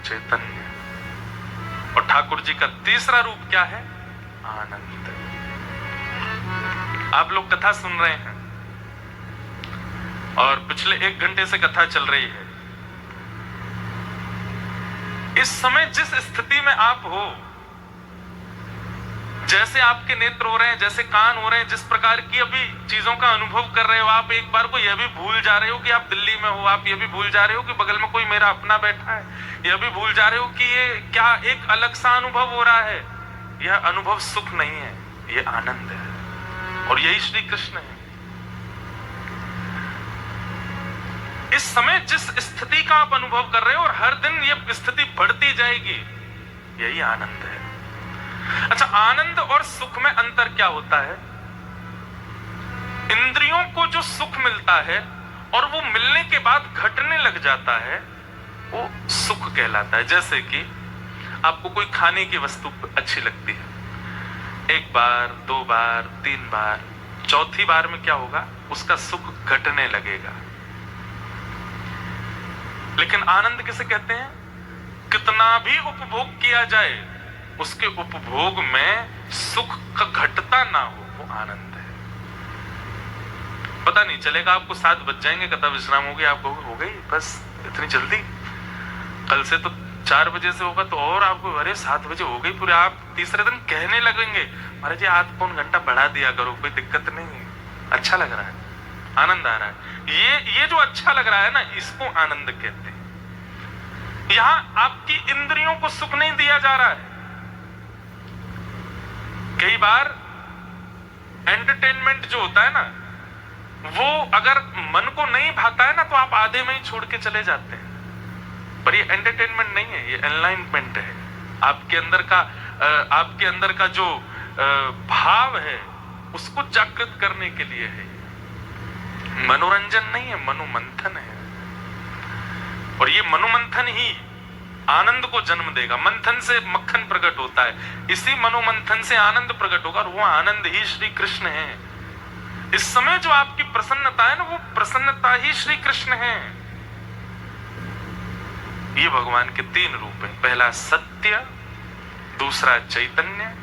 चैतन्य। और ठाकुर जी का तीसरा रूप क्या है? आनंद। आप लोग कथा सुन रहे हैं और पिछले 1 घंटे से कथा चल रही है। इस समय जिस स्थिति में आप हो, जैसे आपके नेत्र हो रहे हैं, जैसे कान हो रहे हैं, जिस प्रकार की अभी चीजों का अनुभव कर रहे हो, आप एक बार को यह भी भूल जा रहे हो कि आप दिल्ली में हो, आप यह भी भूल जा रहे हो कि बगल में कोई मेरा अपना बैठा है, यह भी भूल जा रहे हो कि ये क्या एक अलग सा अनुभव हो रहा है। यह अनुभव सुख नहीं है, यह आनंद है और यही श्री कृष्ण है। इस समय जिस स्थिति का आप अनुभव कर रहे हो और हर दिन ये स्थिति बढ़ती जाएगी, यही आनंद है। अच्छा, आनंद और सुख में अंतर क्या होता है? इंद्रियों को जो सुख मिलता है और वो मिलने के बाद घटने लग जाता है, वो सुख कहलाता है। जैसे कि आपको कोई खाने की वस्तु अच्छी लगती है, 1 बार 2 बार 3 बार, चौथी बार में क्या होगा? उसका सुख घटने लगेगा। लेकिन आनंद किसे कहते हैं? कितना भी उपभोग किया जाए, उसके उपभोग में सुख का घटता ना हो, वो आनंद है। पता नहीं चलेगा, आपको 7 बज जाएंगे, कथा विश्राम होगी, आपको हो गई बस इतनी जल्दी। कल से तो 4 बजे से होगा तो और आपको अरे 7 बजे हो गई पूरे। आप तीसरे दिन कहने लगेंगे महाराज जी आध पौन घंटा बढ़ा दिया करो, कोई दिक्कत नहीं है, अच्छा लग रहा है, आनंद आ रहा है। ये जो अच्छा लग रहा है ना, इसको आनंद कहते हैं। यहां आपकी इंद्रियों को सुख नहीं दिया जा रहा है। कई बार एंटरटेनमेंट जो होता है ना, वो अगर मन को नहीं भाता है ना तो आप आधे में ही छोड़ के चले जाते हैं। पर ये एंटरटेनमेंट नहीं है, ये एनलाइनमेंट है। आपके अंदर का जो भाव है उसको जागृत करने के लिए है। मनोरंजन नहीं है, मनोमंथन है। और ये मनोमंथन ही आनंद को जन्म देगा। मंथन से मक्खन प्रकट होता है, इसी मनोमंथन से आनंद प्रकट होगा और वो आनंद ही श्री कृष्ण है। इस समय जो आपकी प्रसन्नता है ना, वो प्रसन्नता ही श्री कृष्ण है। ये भगवान के 3 रूप हैं। पहला सत्य, दूसरा चैतन्य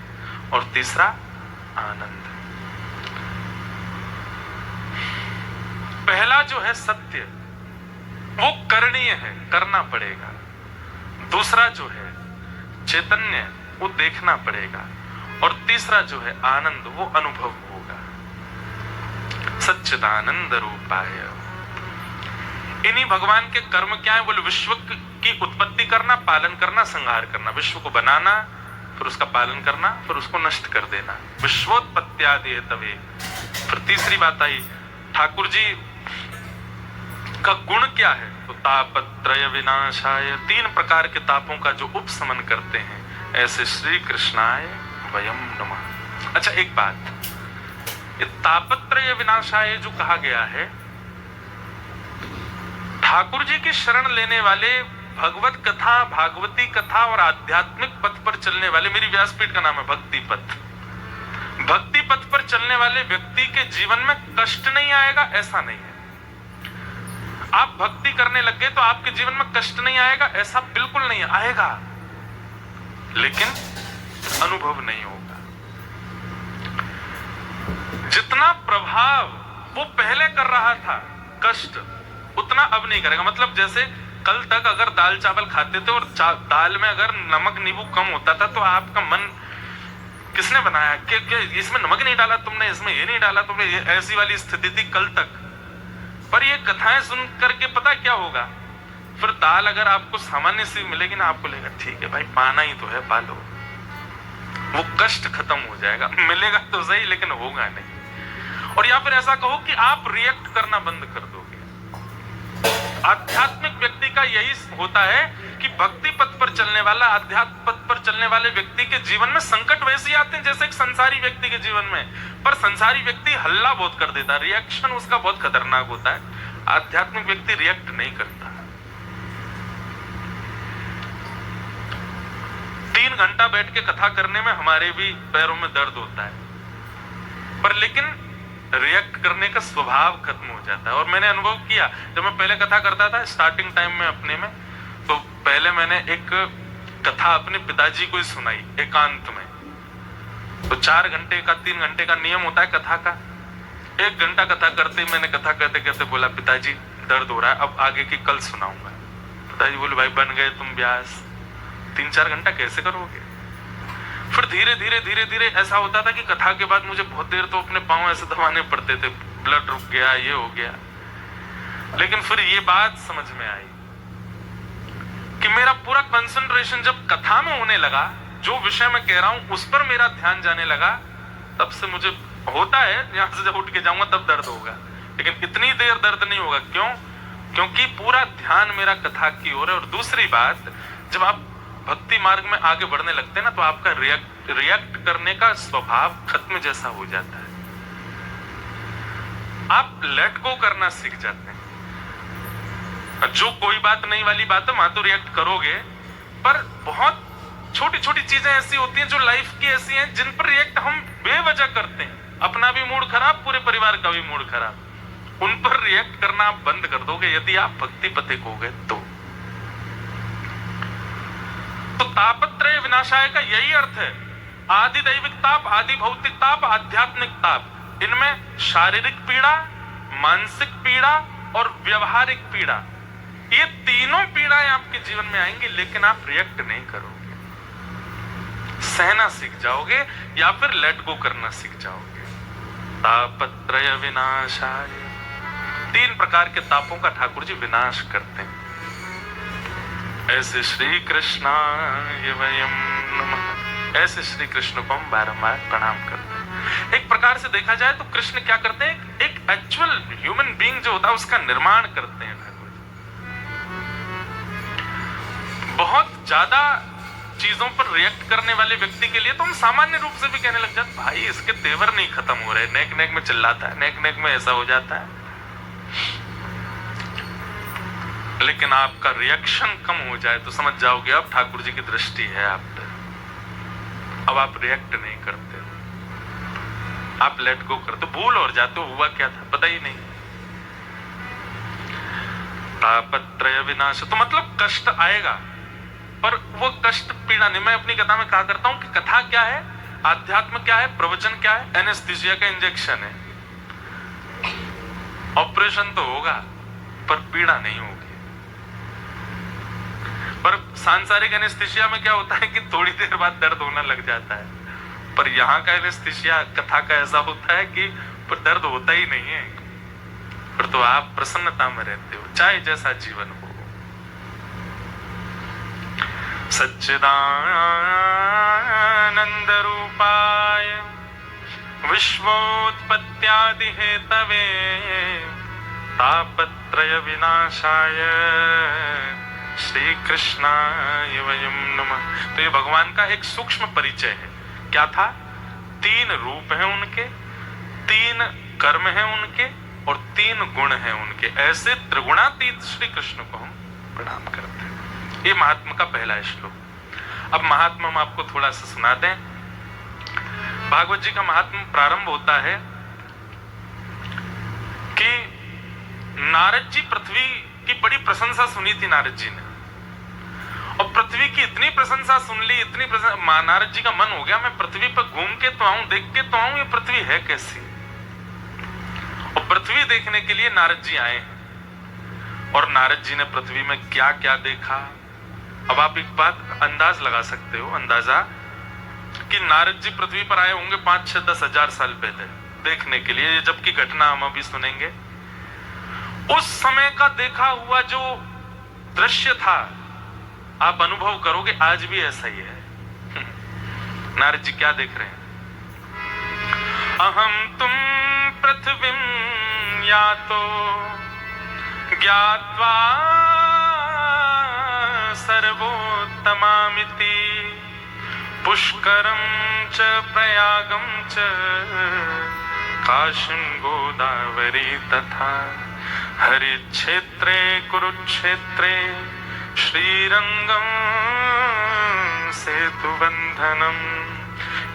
और तीसरा आनंद। पहला जो है सत्य, वो करणीय है, करना पड़ेगा। दूसरा जो है चैतन्य, वो देखना पड़ेगा। और तीसरा जो है आनंद, वो अनुभव होगा। सच्चिदानंद रूपाय। इन्हीं भगवान के कर्म क्या है? बोले विश्व की उत्पत्ति करना, पालन करना, संहार करना। विश्व को बनाना, फिर उसका पालन करना, फिर उसको नष्ट कर देना। विश्वोत्पत्त्यादि तवे। फिर तीसरी बात आई, ठाकुर जी का गुण क्या है? तो तापत्रय विनाशाय। 3 प्रकार के तापों का जो उपशमन करते हैं, ऐसे श्री कृष्णाय वयम नमः। अच्छा, एक बात, ये तापत्रय विनाशाय जो कहा गया है, ठाकुर जी की शरण लेने वाले, भगवत कथा, भागवती कथा और आध्यात्मिक पथ पर चलने वाले, मेरी व्यासपीठ का नाम है भक्ति पथ। भक्ति पथ पर चलने वाले व्यक्ति के जीवन में कष्ट नहीं आएगा, ऐसा नहीं है। आप भक्ति करने लग गए तो आपके जीवन में कष्ट नहीं आएगा, ऐसा बिल्कुल नहीं आएगा, लेकिन अनुभव नहीं होगा। जितना प्रभाव वो पहले कर रहा था कष्ट, उतना अब नहीं करेगा। मतलब जैसे कल तक अगर दाल चावल खाते थे और दाल में अगर नमक नींबू कम होता था तो आपका मन किसने बनाया कि इसमें नमक नहीं डाला तुमने, इसमें ये नहीं डाला तुमने, ऐसी वाली स्थिति थी कल तक। पर ये कथाएं सुन करके पता क्या होगा, फिर दाल अगर आपको सामान्य सी मिलेगी ना, आपको लगेगा ठीक है भाई, पाना ही तो है, पालो। वो कष्ट खत्म हो जाएगा। मिलेगा तो सही, लेकिन होगा नहीं। और या फिर ऐसा कहो कि आप रिएक्ट करना बंद कर दोगे। आध्यात्मिक व्यक्ति का यही होता है कि भक्ति पथ पर चलने वाला, आध्यात्म पथ पर चलने वाले व्यक्ति के जीवन में संकट वैसे आते हैं जैसे एक संसारी व्यक्ति के जीवन में। पर संसारी व्यक्ति हल्ला बहुत कर देता है, रिएक्शन उसका बहुत खतरनाक होता है। आध्यात्मिक व्यक्ति रिएक्ट नहीं करता। 3 घंटा बैठ के कथा करने में हमारे भी पैरों में दर्द होता है, पर लेकिन रिएक्ट करने का स्वभाव खत्म हो जाता है। और मैंने अनुभव किया, जब मैं पहले कथा करता था स्टार्टिंग टाइम में अपने में, तो पहले मैंने एक कथा अपने पिताजी को ही सुनाई एकांत में। तो 4 घंटे का 3 घंटे का नियम होता है कथा का। 1 घंटा कथा करते ही मैंने कथा करते करते बोला, पिताजी दर्द हो रहा है, अब आगे की कल सुनाऊंगा। पिताजी बोले, भाई बन गए तुम व्यास, 3-4 घंटा कैसे करोगे? फिर धीरे धीरे धीरे धीरे ऐसा होता था कि कथा के बाद मुझे बहुत देर तो अपने पांव ऐसे दबाने पड़ते थे, ब्लड रुक गया, ये हो गया। लेकिन फिर ये बात समझ में आई कि मेरा पूरा कंसंट्रेशन जब कथा में होने लगा, जो विषय मैं कह रहा हूं उस पर मेरा ध्यान जाने लगा, तब से मुझे होता है यहां से जब उठ के जाऊंगा तब दर्द होगा, लेकिन इतनी देर दर्द नहीं होगा। क्यों? क्योंकि पूरा ध्यान मेरा कथा की ओर है। और दूसरी बात, जब आप भक्ति मार्ग में आगे बढ़ने लगते हैं ना, तो आपका रिएक्ट करने का स्वभाव खत्म जैसा हो जाता है। आप लेट गो करना सीख जाते हैं। जो कोई बात नहीं वाली बात है वहां तो रिएक्ट करोगे, पर बहुत छोटी छोटी चीजें ऐसी होती हैं जो लाइफ की ऐसी हैं जिन पर रिएक्ट हम बेवजह करते हैं। अपना भी मूड खराब, पूरे परिवार का भी मूड खराब, उन पर रिएक्ट करना आप बंद कर दोगे यदि आप भक्ति पथिक हो गए तो। तापत्रय विनाशाय का यही अर्थ है। आदि दैविक ताप, आदि भौतिक ताप, आध्यात्मिक ताप। इनमें शारीरिक पीड़ा, मानसिक पीड़ा और व्यवहारिक पीड़ा, ये तीनों पीड़ाएं आपके जीवन में आएंगी, लेकिन आप रिएक्ट नहीं करोगे। सहना सीख जाओगे या फिर लेट गो करना सीख जाओगे। तापत्रय विनाशाय, 3 प्रकार के तापों का ठाकुर जी विनाश करते हैं। ऐसे श्री कृष्णाय वयम नमः, ऐसे श्री कृष्ण को हम बारंबार प्रणाम करते हैं। एक प्रकार से देखा जाए तो कृष्ण क्या करते हैं, एक एक्चुअल ह्यूमन बीइंग जो होता है उसका निर्माण करते हैं ठाकुर जी। बहुत ज्यादा चीजों पर रिएक्ट करने वाले व्यक्ति के लिए तो हम सामान्य रूप से भी कहने लग जाते, भाई इसके तेवर नहीं खत्म हो रहे, नेक नेक में चिल्लाता है, नेक नेक में ऐसा हो जाता है। लेकिन आपका रिएक्शन कम हो जाए तो समझ जाओगे अब ठाकुर जी की दृष्टि है आप पे। अब आप रिएक्ट नहीं करते, आप लेट गो करते, भूल और जाते हो हुआ क्या था पता ही नहीं। तापत्रय विनाश, तो मतलब कष्ट आएगा, पर वो कष्ट पीड़ा नहीं। मैं अपनी कथा में कहा करता हूं कि कथा क्या है, आध्यात्म क्या है, प्रवचन क्या है, एनेस्थीसिया का इंजेक्शन है। ऑपरेशन तो होगा पर पीड़ा नहीं होगी। पर सांसारिक एनेस्थीसिया में क्या होता है कि थोड़ी देर बाद दर्द होना लग जाता है, पर यहाँ का एनेस्थीसिया कथा का ऐसा होता है कि पर दर्द होता ही नहीं है, पर तो आप प्रसन्नता में रहते हो चाहे जैसा जीवन हो। सच्चिदानंद रूपाय विश्वोत्पत्त्यादि हेतवे तापत्रय विनाशाय श्री कृष्णाय वयम नमः। तो ये भगवान का एक सूक्ष्म परिचय है। क्या था? 3 रूप हैं उनके, 3 कर्म हैं उनके और 3 गुण हैं उनके। ऐसे त्रिगुणातीत श्री कृष्ण को हम प्रणाम करते हैं। ये महात्मा का पहला श्लोक। अब महात्मा हम आपको थोड़ा सा सुना दें। भागवत जी का महात्मा प्रारंभ होता है कि नारद जी, पृथ्वी की बड़ी प्रशंसा सुनी थी नारद जी ने, और पृथ्वी की इतनी प्रशंसा सुन ली, इतनी प्रशंसा, नारद जी का मन हो गया मैं पृथ्वी पर घूम के तो आऊं, देख के तो आऊं ये पृथ्वी है कैसी। और पृथ्वी देखने के लिए नारद जी आए हैं। और नारद जी ने पृथ्वी में क्या क्या देखा। अब आप एक बात अंदाज लगा सकते हो, अंदाजा कि नारद जी पृथ्वी पर आए होंगे 5-6-10 हजार साल पहले देखने के लिए, जबकि घटना हम अभी सुनेंगे। उस समय का देखा हुआ जो दृश्य था आप अनुभव करोगे आज भी ऐसा ही है। नारद जी क्या देख रहे हैं? अहम तुम पृथ्वीं यातो ज्ञात्वा सर्वोत्तमामिति पुष्करं च प्रयागं च काशीं गोदावरी तथा हरिक्षेत्रे कुरुक्षेत्रे श्रीरंगं सेतुबन्धनम्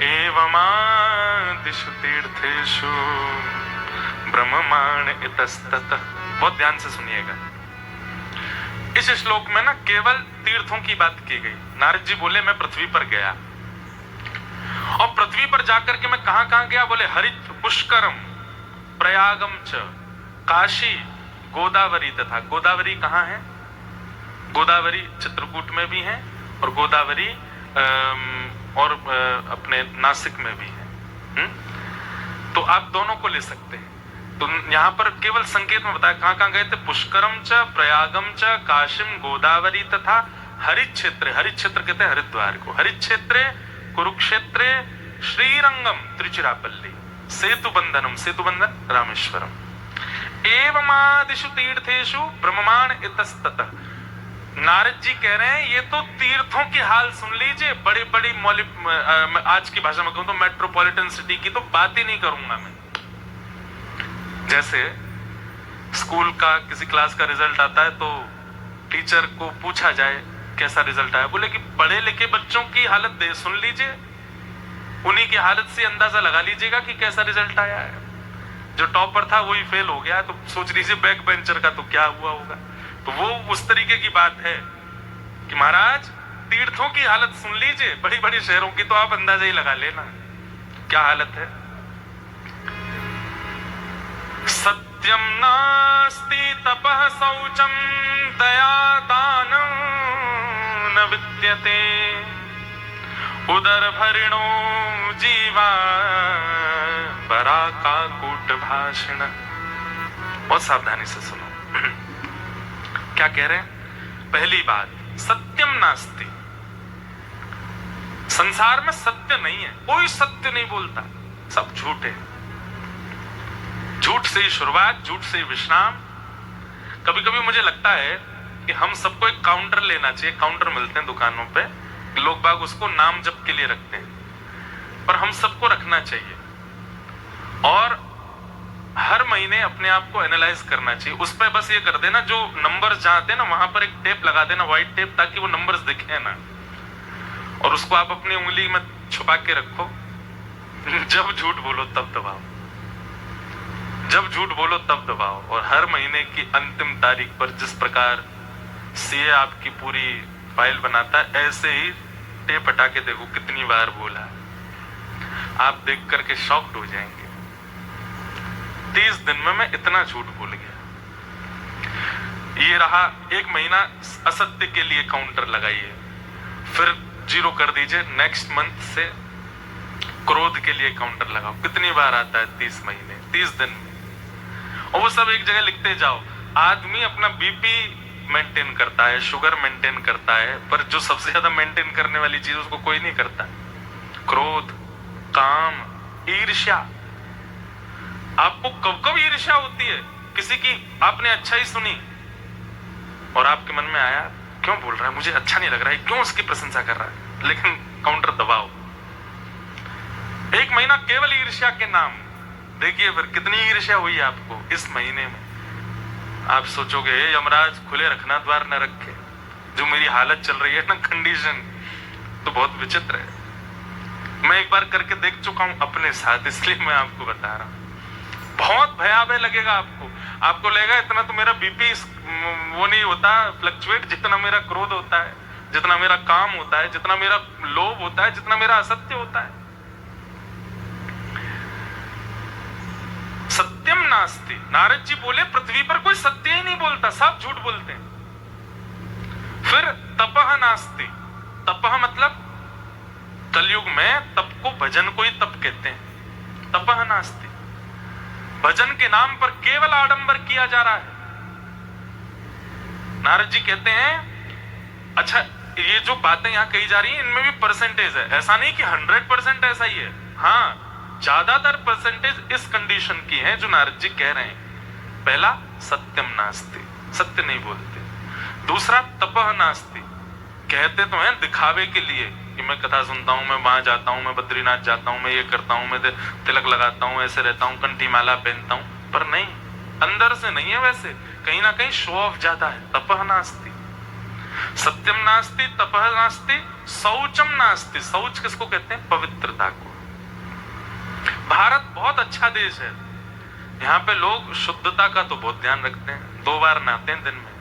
एवमादिषु तीर्थेषु ब्रह्ममाण इतस्ततः। बहुत ध्यान से सुनिएगा। इस श्लोक में ना केवल तीर्थों की बात की गई। नारद जी बोले मैं पृथ्वी पर गया, और पृथ्वी पर जाकर के मैं कहां गया? बोले हरित पुष्करम प्रयागम च काशी गोदावरी तथा। गोदावरी कहां है? गोदावरी चित्रकूट में भी है, और गोदावरी और अपने नासिक में भी है। तो आप दोनों को ले सकते हैं। तो यहां पर केवल संकेत में बताया कहां गए थे। पुष्करम च प्रयागम च काशीम गोदावरी तथा हरित क्षेत्र। हरित क्षेत्र कहते हैं हरिद्वार को। हरित क्षेत्रे कुरुक्षेत्रे श्रीरंगम त्रिचिरापल्ली सेतुबंधनम सेतुबंधन रामेश्वरम एवमादिषु तीर्थेषु ब्रह्ममाण इतस्ततः। नारद जी कह रहे हैं ये तो तीर्थों के हाल सुन लीजिए। बड़ी बड़ी आज की भाषा में कहूं तो मेट्रोपॉलिटन सिटी की तो बात ही नहीं करूंगा मैं। जैसे स्कूल का किसी क्लास का रिजल्ट आता है तो टीचर को पूछा जाए कैसा रिजल्ट आया, बोले कि पढ़े लिखे बच्चों की हालत दे सुन लीजिए, उन्हीं की हालत से अंदाजा लगा लीजिएगा कि कैसा रिजल्ट आया है। जो टॉपर था वही फेल हो गया, तो सोच लीजिए बैक बेंचर का तो क्या हुआ होगा। तो वो उस तरीके की बात है कि महाराज तीर्थों की हालत सुन लीजिए, बड़ी बड़ी शहरों की तो आप अंदाजा ही लगा लेना क्या हालत है। सत्यम नास्ति तपः शौचम दया दानं न विद्यते उदर भरिणो जीवा बराका कूट भाषण। बहुत सावधानी से सुनो क्या कह रहे हैं। पहली बात, सत्यम नास्ति, संसार में सत्य नहीं है, कोई सत्य नहीं बोलता, सब झूठ है। झूठ से ही शुरुआत, झूठ से ही विश्राम। कभी कभी मुझे लगता है कि हम सबको एक काउंटर लेना चाहिए। काउंटर मिलते हैं दुकानों पे, लोग बाग उसको नाम जप के लिए रखते हैं, पर हम सबको रखना चाहिए। और हर महीने अपने आप को एनालाइज करना चाहिए। उस पर बस ये कर देना, जो नंबर्स जहां आते हैं ना वहां पर एक टेप लगा देना, व्हाइट टेप, ताकि वो नंबर्स दिखे ना, और उसको आप अपनी उंगली में छुपा के रखो। जब झूठ बोलो तब दबाओ, जब झूठ बोलो तब दबाओ। और हर महीने की अंतिम तारीख पर जिस प्रकार सीए आपकी पूरी फाइल बनाता है, ऐसे ही टेप हटा के देखो कितनी बार बोला। आप देख करके शॉक्ड हो जाएंगे। 30 दिन में मैं इतना झूठ भूल गया। ये रहा एक महीना असत्य के लिए काउंटर लगाइए, फिर 0 कर दीजिए। नेक्स्ट मंथ से क्रोध के लिए काउंटर लगाओ। कितनी बार आता है 30 महीने, 30 दिन में, और वो सब एक जगह लिखते जाओ। आदमी अपना बीपी मेंटेन करता है, शुगर मेंटेन करता है, पर जो सबसे ज्यादा मेंटेन करने वाली चीज उसको कोई नहीं करता। क्रोध, काम, ईर्ष्या। आपको कब कब ईर्ष्या होती है? किसी की आपने अच्छा ही सुनी और आपके मन में आया क्यों बोल रहा है, मुझे अच्छा नहीं लग रहा है, क्यों उसकी प्रशंसा कर रहा है, लेकिन काउंटर दबाओ। एक महीना केवल ईर्ष्या के नाम, देखिए फिर कितनी ईर्ष्या हुई आपको इस महीने में। आप सोचोगे हे यमराज खुले रखना, द्वार न रखे। जो मेरी हालत चल रही है ना, कंडीशन तो बहुत विचित्र है। मैं एक बार करके देख चुका हूं अपने साथ, इसलिए मैं आपको बता रहा हूं। बहुत भयावह लगेगा आपको। आपको लगेगा इतना तो मेरा बीपी वो नहीं होता फ्लक्चुएट जितना मेरा क्रोध होता है, जितना मेरा काम होता है, जितना मेरा लोभ होता है, जितना मेरा असत्य होता है। सत्यम नास्ति। नारद जी बोले पृथ्वी पर कोई सत्य ही नहीं बोलता, सब झूठ बोलते हैं। फिर तपह नास्ति। तपह मतलब कलयुग में तप को, भजन को ही तप कहते हैं। तपह नास्ति, भजन के नाम पर केवल आडंबर किया जा रहा है। नारद जी कहते हैं अच्छा ये जो बातें यहां कही जा रही हैं इनमें भी परसेंटेज है। ऐसा नहीं कि 100% ऐसा ही है, हाँ ज्यादातर परसेंटेज इस कंडीशन की है जो नारद जी कह रहे हैं। पहला सत्यम नास्ति, सत्य नहीं बोलते। दूसरा तपह नास्ति, कहते तो हैं दिखावे के लिए कि मैं कथा सुनता हूं, मैं वहां जाता हूं, मैं बद्रीनाथ जाता हूं, मैं ये करता हूं, मैं तिलक लगाता हूं, ऐसे रहता हूं, कंठी माला पहनता हूं, पर नहीं, अंदर से नहीं है। वैसे कहीं ना कहीं शो ऑफ ज्यादा है। तपह नास्ति। सत्यम नास्ति, तपः नास्ति, शौचम नास्ति। शौच किसको कहते हैं? पवित्रता को। भारत बहुत अच्छा देश है, यहाँ पे लोग शुद्धता का तो बहुत ध्यान रखते हैं, 2 बार नहाते हैं दिन में,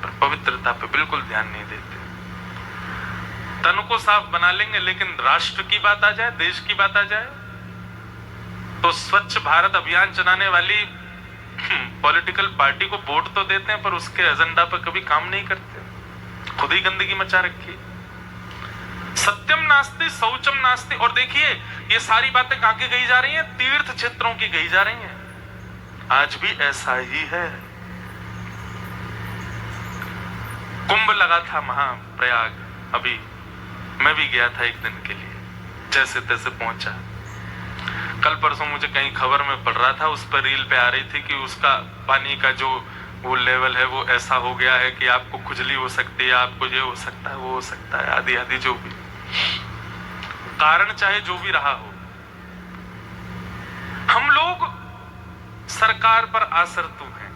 पर पवित्रता पे बिल्कुल ध्यान नहीं देते। तन को साफ बना लेंगे, लेकिन राष्ट्र की बात आ जाए, देश की बात आ जाए, तो स्वच्छ भारत अभियान चलाने वाली पॉलिटिकल पार्टी को वोट तो देते हैं, पर उसके एजेंडा पर कभी काम नहीं करते, खुद ही गंदगी मचा रखी। सत्यम नास्ति, शौचम नास्ति। और देखिए ये सारी बातें कहां की गई जा रही हैं? तीर्थ क्षेत्रों की गई जा रही हैं। आज भी ऐसा ही है। कुंभ लगा था महाप्रयाग, अभी मैं भी गया था एक दिन के लिए, जैसे तैसे पहुंचा। कल परसों मुझे कहीं खबर में पढ़ रहा था, उस पर रील पे आ रही थी कि उसका पानी का जो वो लेवल है वो ऐसा हो गया है कि आपको खुजली हो सकती है, आपको ये हो सकता है, वो हो सकता है, आदि आदि। जो भी कारण चाहे जो भी रहा हो, हम लोग सरकार पर आसरतु हैं,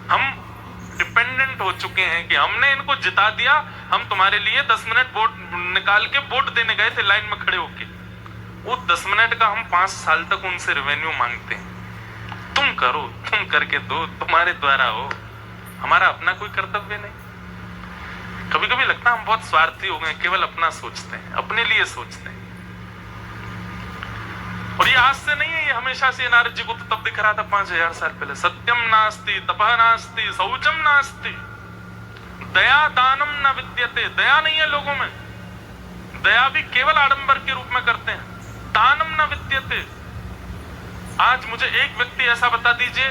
हम डिपेंडेंट हो चुके हैं कि हमने इनको जिता दिया, हम तुम्हारे लिए 10 मिनट वोट निकाल के वोट देने गए थे लाइन में खड़े होके, वो 10 मिनट का हम 5 साल तक उनसे रेवेन्यू मांगते हैं। तुम करो, तुम करके दो, तुम्हारे द्वारा हो, हमारा अपना कोई कर्तव्य नहीं। कभी कभी लगता है हम बहुत स्वार्थी हो गए, केवल अपना सोचते हैं, अपने लिए सोचते हैं। और ये आज से नहीं है, ये हमेशा से। नारद जी को तो तब दिख रहा था 5000 साल पहले। सत्यम नास्ति, तपः नास्ति, शौचम नास्ति, दया दानम न विद्यते। दया नहीं है लोगों में, दया भी केवल आडंबर के रूप में करते हैं। दानम न विद्यते। आज मुझे एक व्यक्ति ऐसा बता दीजिए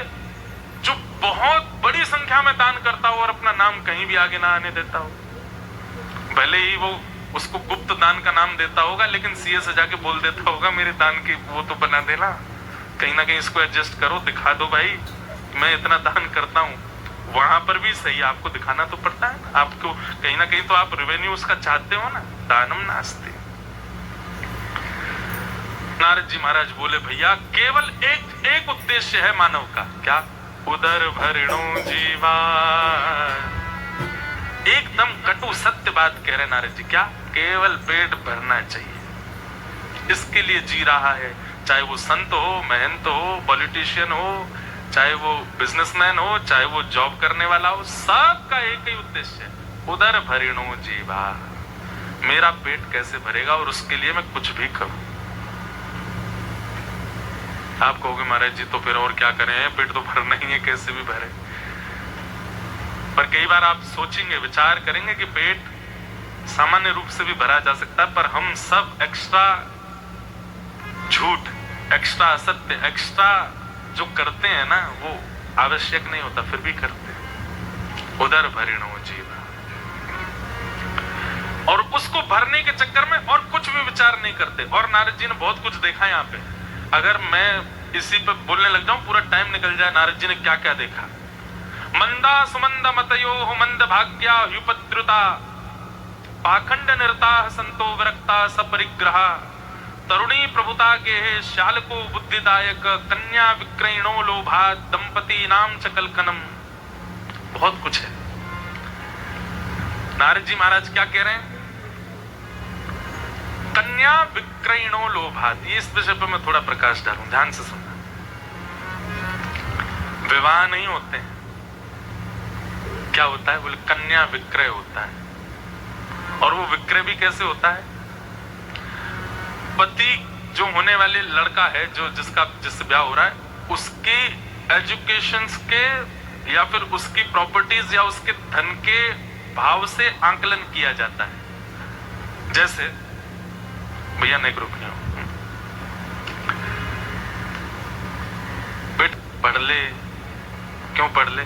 जो बहुत बड़ी संख्या में दान करता हो और अपना नाम कहीं भी आगे ना आने देता हो। भले ही वो उसको गुप्त दान का नाम देता होगा, लेकिन सीए से जाके बोल देता होगा मेरे दान की वो तो बना देना, कहीं ना कहीं इसको एडजस्ट करो, दिखा दो भाई मैं इतना दान करता हूं। वहां पर भी सही आपको दिखाना तो पड़ता है, आपको कहीं ना कहीं तो आप रेवेन्यू उसका चाहते हो ना। दानम नास्ति। नारद जी महाराज बोले भैया केवल एक उद्देश्य है मानव का, क्या? उदर भरणो जीवा। एकदम कटु सत्य बात कह रहे नारद जी। क्या? केवल पेट भरना चाहिए, इसके लिए जी रहा है। चाहे वो संत हो, महंत हो, पॉलिटिशियन हो, चाहे वो बिजनेसमैन हो, चाहे वो जॉब करने वाला हो, सबका एक ही उद्देश्य है, उदर भरणो जीवा। मेरा पेट कैसे भरेगा और उसके लिए मैं कुछ भी करूं। आप कहोगे महाराज जी तो फिर और क्या करें, पेट तो भरना ही है, कैसे भी भरे। पर कई बार आप सोचेंगे, विचार करेंगे कि पेट सामान्य रूप से भी भरा जा सकता है, पर हम सब एक्स्ट्रा झूठ, एक्स्ट्रा असत्य, एक्स्ट्रा जो करते हैं ना, वो आवश्यक नहीं होता, फिर भी करते हैं। उदर भरणो जीवा। और उसको भरने के चक्कर में और कुछ भी विचार नहीं करते। और नारद जी ने बहुत कुछ देखा यहाँ पे, अगर मैं इसी पे बोलने लग जाऊं पूरा टाइम निकल जाए। नारद जी ने क्या क्या देखा? मंदा सुमंद मतयो मंद भाग्या युपद्रुता, पाखंड निरता संतो विरक्ता सपरिग्रह, तरुणी प्रभुता के शालको बुद्धिदायक, कन्या विक्रयणो लोभा, दंपति नाम च कलकनम। बहुत कुछ है। नारद जी महाराज क्या कह रहे हैं? कन्या विक्रयणो लोभात। ये इस विषय पर मैं थोड़ा प्रकाश डालूं, ध्यान से सुनना। विवाह नहीं होते हैं, क्या होता है? बोले कन्या विक्रय होता है। और वो विक्रय भी कैसे होता है? पति जो होने वाले लड़का है, जो जिससे ब्याह हो रहा है, उसके एजुकेशन के या फिर उसकी प्रॉपर्टीज या उसके धन के भाव से आंकलन किया जाता है। जैसे भैया नहीं ग्रुप नहीं हो, बेट पढ़ ले। क्यों पढ़ ले?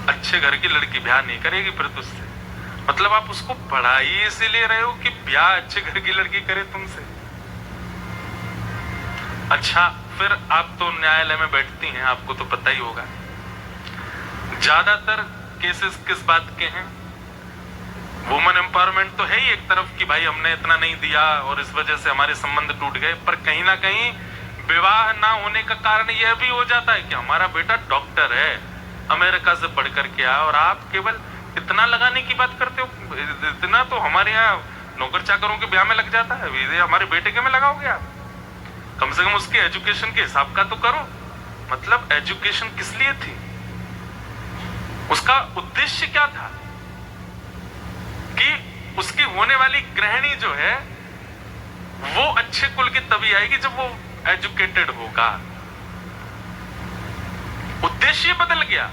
अच्छे घर की लड़की ब्याह नहीं करेगी फिर तुझसे। मतलब आप उसको पढ़ाई इसीलिए रहे हो कि ब्याह अच्छे घर की लड़की करे तुमसे। अच्छा, फिर आप तो न्यायालय में बैठती हैं, आपको तो पता ही होगा ज्यादातर केसेस किस बात के हैं? वुमेन एम्पावरमेंट तो है ही एक तरफ कि भाई हमने इतना नहीं दिया और इस वजह से हमारे संबंध टूट गए, पर कहीं ना कहीं विवाह ना होने का कारण यह भी हो जाता है कि हमारा बेटा डॉक्टर है, अमेरिका से पढ़ करके आया और आप केवल इतना लगाने की बात करते हो? इतना तो हमारे यहाँ नौकर चाकरों के ब्याह में लग जाता है, ये हमारे बेटे के में लगाओगे आप? कम से कम उसके एजुकेशन के हिसाब का तो करो। मतलब एजुकेशन किस लिए थी? उसका उद्देश्य क्या था? कि उसकी होने वाली गृहिणी जो है वो अच्छे कुल की तभी आएगी जब वो एजुकेटेड होगा। उद्देश्य बदल गया,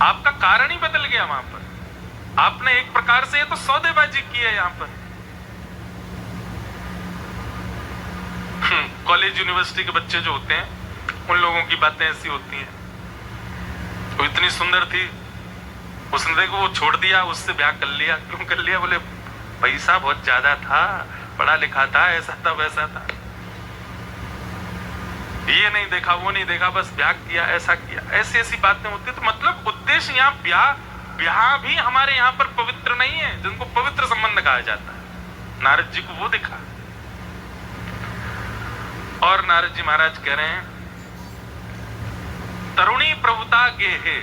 आपका कारण ही बदल गया। वहां पर आपने एक प्रकार से ये तो सौदेबाजी की है। यहां पर कॉलेज यूनिवर्सिटी के बच्चे जो होते हैं उन लोगों की बातें ऐसी होती हैं। वो इतनी सुंदर थी, उसने देखो वो छोड़ दिया, उससे ब्याह कर लिया। क्यों कर लिया? बोले पैसा बहुत ज्यादा था, पढ़ा लिखा था, ऐसा था वैसा था, ये नहीं देखा वो नहीं देखा, बस ब्याह किया, ऐसा किया। ऐसी ऐसी बातें होती। तो मतलब उद्देश्य यहाँ ब्याह भी हमारे यहाँ पर पवित्र नहीं है, जिनको पवित्र संबंध कहा जाता है। नारद जी को वो दिखा। और नारद जी महाराज कह रहे हैं तरुणी प्रभुता गेहे।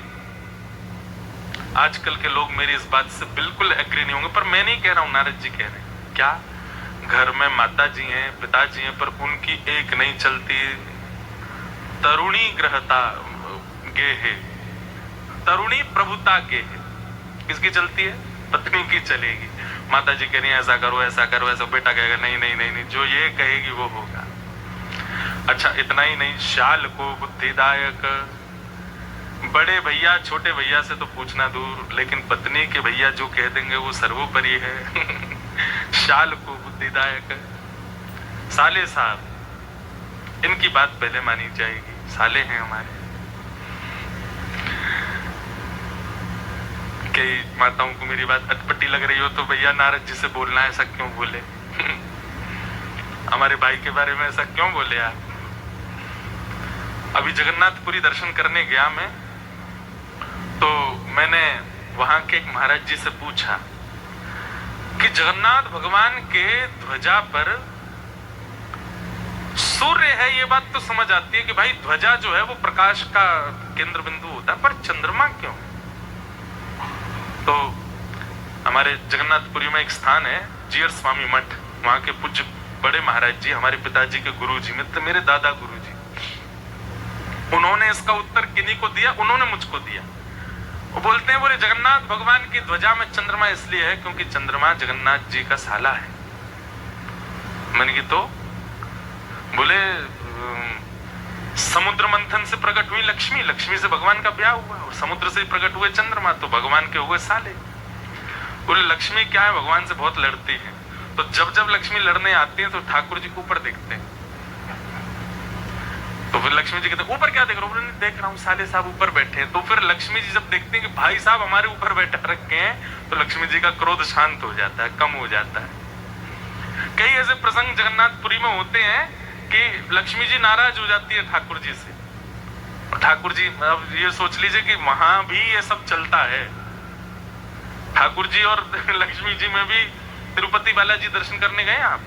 आजकल के लोग मेरी इस बात से बिल्कुल एग्री नहीं होंगे, पर मैं नहीं कह रहा हूं, नारद जी कह रहे हैं। क्या? घर में माता जी हैं, पिताजी हैं, पर उनकी एक नहीं चलती। तरुणी ग्रहता गेहे, तरुणी प्रभुता गेहे। किसकी चलती है? पत्नी की चलेगी। माता जी कह रही है ऐसा करो ऐसा करो ऐसा, बेटा कहेगा नहीं नहीं नहीं नहीं, जो ये कहेगी वो होगा। अच्छा इतना ही नहीं, शाल को बुद्धिदायक। बड़े भैया छोटे भैया से तो पूछना दूर, लेकिन पत्नी के भैया जो कह देंगे वो सर्वोपरि है। शाल को बुद्धिदायक। साले साहब, इनकी बात पहले मानी जाएगी, साले हैं हमारे। कई माताओं को मेरी बात अटपटी लग रही हो तो भैया नारद जी से बोलना, ऐसा क्यों बोले? हमारे भाई के बारे में ऐसा क्यों बोले आप? अभी जगन्नाथपुरी दर्शन करने गया मैं, तो मैंने वहां के एक महाराज जी से पूछा कि जगन्नाथ भगवान के ध्वजा पर सूर्य है, ये बात तो समझ आती है कि भाई ध्वजा जो है वो प्रकाश का केंद्र बिंदु होता है, पर चंद्रमा क्यों? तो हमारे जगन्नाथपुरी में एक स्थान है जीयर स्वामी मठ, वहां के पूज्य बड़े महाराज जी, हमारे पिताजी के गुरु जी, मित्र मेरे दादा गुरु जी, उन्होंने इसका उत्तर किन्हीं को दिया, उन्होंने मुझको दिया। वो बोलते हैं, बोले जगन्नाथ भगवान की ध्वजा में चंद्रमा इसलिए है क्योंकि चंद्रमा जगन्नाथ जी का साला है। मैंने की तो बोले समुद्र मंथन से प्रकट हुई लक्ष्मी, लक्ष्मी से भगवान का ब्याह हुआ, और समुद्र से प्रकट हुए चंद्रमा, तो भगवान के हुए साले। बोले लक्ष्मी क्या है, भगवान से बहुत लड़ती है, तो जब जब लक्ष्मी लड़ने आती है तो ठाकुर जी को ऊपर देखते हैं। तो फिर लक्ष्मी जी कहते हैं ऊपर क्या देख रहे हो? नहीं देख रहा हूँ, साले साहब ऊपर बैठे हैं। तो फिर लक्ष्मी जी जब देखते हैं कि भाई साहब हमारे ऊपर बैठा रखे हैं, तो लक्ष्मी जी का क्रोध शांत हो जाता है, कम हो जाता है। कई ऐसे प्रसंग जगन्नाथपुरी में होते हैं कि लक्ष्मी जी नाराज हो जाती है ठाकुर जी से, और ठाकुर जी, अब ये सोच लीजिए कि वहां भी ये सब चलता है। ठाकुर जी और लक्ष्मी जी में भी तिरुपति बालाजी दर्शन करने गए आप,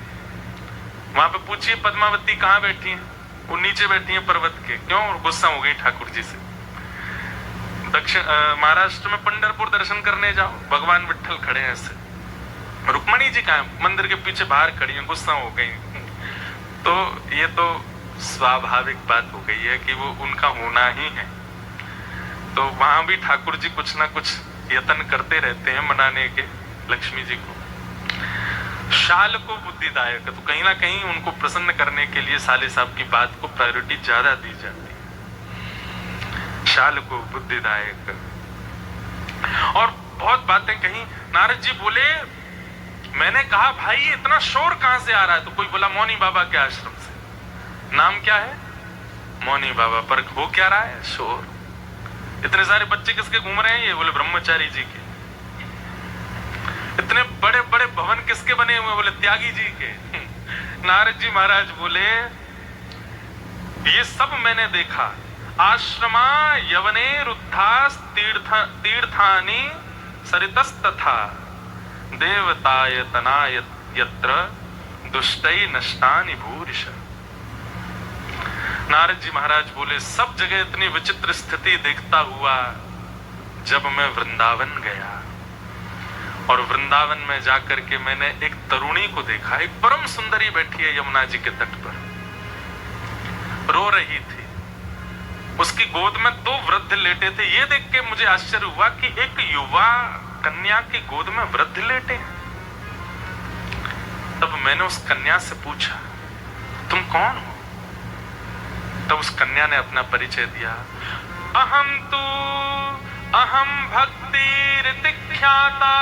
वहां पे पूछिए पद्मावती कहाँ बैठी है? वो नीचे बैठी है पर्वत के। क्यों? गुस्सा हो गई ठाकुर जी से। दक्षिण महाराष्ट्र में पंढरपुर दर्शन करने जाओ, भगवान विट्ठल खड़े हैं ऐसे, रुक्मणी जी कहाँ? मंदिर के पीछे बाहर खड़ी हैं, गुस्सा हो गई। तो ये तो स्वाभाविक बात हो गई है कि वो उनका होना ही है। तो वहां भी ठाकुर जी कुछ ना कुछ यत्न करते रहते हैं मनाने के लक्ष्मी जी को। शाल को बुद्धिदायक, तो कहीं ना कहीं उनको प्रसन्न करने के लिए साले साहब की बात को प्रायोरिटी ज्यादा दी जाती है। शाल को बुद्धिदायक। और बहुत बातें कही। नारद जी बोले, मैंने कहा भाई ये इतना शोर कहां से आ रहा है? तो कोई बोला मौनी बाबा के आश्रम से। नाम क्या है? मौनी बाबा। पर हो क्या रहा है शोर? इतने सारे बच्चे किसके घूम रहे हैं? ये बोले ब्रह्मचारी जी के। इतने बड़े बड़े भवन किसके बने हुए? बोले त्यागी जी के। नारद जी महाराज बोले ये सब मैंने देखा। आश्रमा यवने रुद्धास तीर्थानि सरितस्तथा देवतायतनाय यत्र दुष्टै नष्टानि भूरिश। नारद जी महाराज बोले सब जगह इतनी विचित्र स्थिति देखता हुआ जब मैं वृंदावन गया और वृंदावन में जाकर के मैंने एक तरुणी को देखा, एक परम सुंदरी बैठी है यमुना जी के तट पर, रो रही थी। उसकी गोद में 2 वृद्ध लेटे थे। ये देख के मुझे आश्चर्य हुआ कि एक युवा कन्या की गोद में वृद्ध लेटे हैं। तब मैंने उस कन्या से पूछा, तुम कौन हो? तब उस कन्या ने अपना परिचय दिया। अहम भक्ति ऋतिख्याता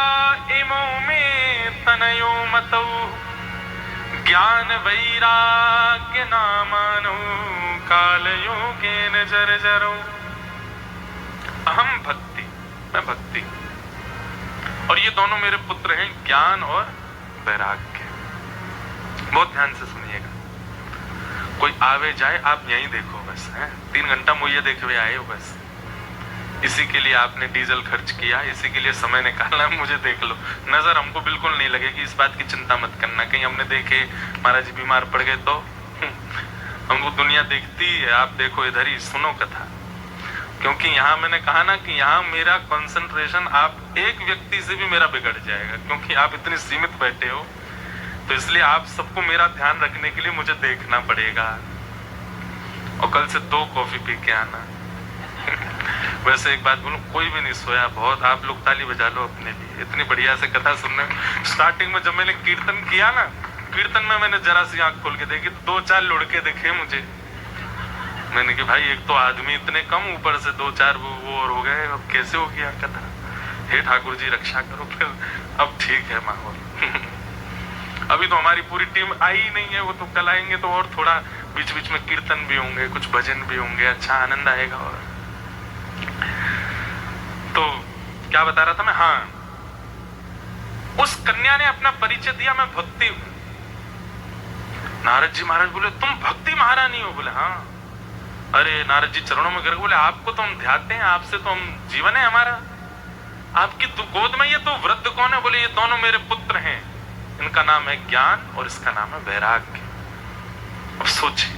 इमो में तनयो मतौ ज्ञान वैराग्य नामानो कालयोगेन जर्जरो। अहम भक्ति, मैं भक्ति, और ये दोनों मेरे पुत्र हैं, ज्ञान और वैराग्य। बहुत ध्यान से सुनिएगा। कोई आवे जाए आप यहीं देखो बस, है 3 घंटा मुझे देखे हुए आए हो बस। इसी के लिए आपने डीजल खर्च किया, इसी के लिए समय निकाला, मुझे देख लो। नजर हमको बिल्कुल नहीं लगेगी, इस बात की चिंता मत करना। कहीं हमने देखे महाराज जी बीमार पड़ गए तो हमको दुनिया देखती है। आप देखो इधर ही सुनो कथा, क्योंकि यहाँ मैंने कहा ना कि यहाँ मेरा कंसंट्रेशन, आप एक व्यक्ति से भी मेरा बिगड़ जाएगा, क्योंकि आप इतने सीमित बैठे हो, तो इसलिए आप सबको मेरा ध्यान रखने के लिए मुझे देखना पड़ेगा। और कल से 2 कॉफी पी के आना। वैसे एक बात बोलूं, कोई भी नहीं सोया, बहुत आप लोग ताली बजा लो अपने लिए, इतनी बढ़िया से कथा सुनने। स्टार्टिंग में जब मैंने कीर्तन किया ना, कीर्तन में मैंने जरा सी आंख खोल के देखी तो 2-4 लुढ़के दिखे मुझे। मैंने कि भाई एक तो आदमी इतने कम, ऊपर से 2-4 वो और हो गए, अब कैसे हो गया कथा। हे ठाकुर जी रक्षा करो। फिर अब ठीक है माहौल। अभी तो हमारी पूरी टीम आई ही नहीं है, वो तो कल आएंगे तो और थोड़ा बीच बीच में कीर्तन भी होंगे, कुछ भजन भी होंगे, अच्छा आनंद आएगा। और तो क्या बता रहा था मैं, हाँ, उस कन्या ने अपना परिचय दिया, मैं भक्ति हूं। नारद जी महाराज बोले, तुम भक्ति महारानी हो? बोले हाँ। अरे नारद जी चरणों में गिर, बोले आपको तो हम ध्याते हैं, आपसे तो हम, जीवन है हमारा। आपकी गोद में ये तो वृद्ध कौन है? बोले ये दोनों मेरे पुत्र हैं, इनका नाम है ज्ञान और इसका नाम है वैराग्य। अब सोचिए,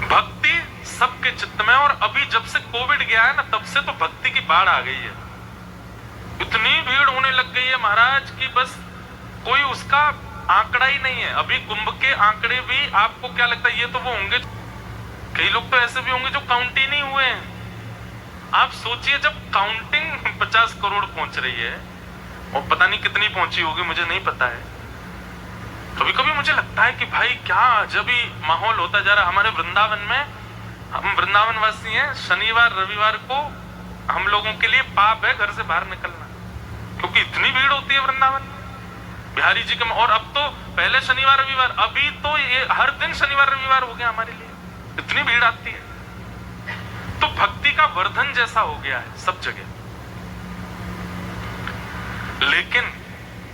भक्ति सबके चित्त में, और अभी जब से कोविड गया है ना, तब से तो भक्ति की बाढ़ आ गई है। इतनी भीड़ होने लग गई है महाराज की बस कोई उसका आंकड़ा ही नहीं है। अभी कुंभ के आंकड़े भी आपको क्या लगता है, ये तो वो होंगे, कई लोग तो ऐसे भी होंगे जो काउंट ही नहीं हुए हैं। आप सोचिए, जब काउंटिंग 50 करोड़ पहुंच रही है, और पता नहीं कितनी पहुंची होगी, मुझे नहीं पता है। कभी कभी मुझे लगता है कि भाई क्या अजब ही माहौल होता जा रहा। हमारे वृंदावन में, हम वृंदावन वासी हैं, शनिवार रविवार को हम लोगों के लिए पाप है घर से बाहर निकलना, क्योंकि इतनी भीड़ होती है वृंदावन में बिहारी जी के। और अब तो पहले शनिवार रविवार, अभी तो ये हर दिन शनिवार रविवार हो गया हमारे लिए, इतनी भीड़ आती है। तो भक्ति का वर्धन जैसा हो गया है सब जगह। लेकिन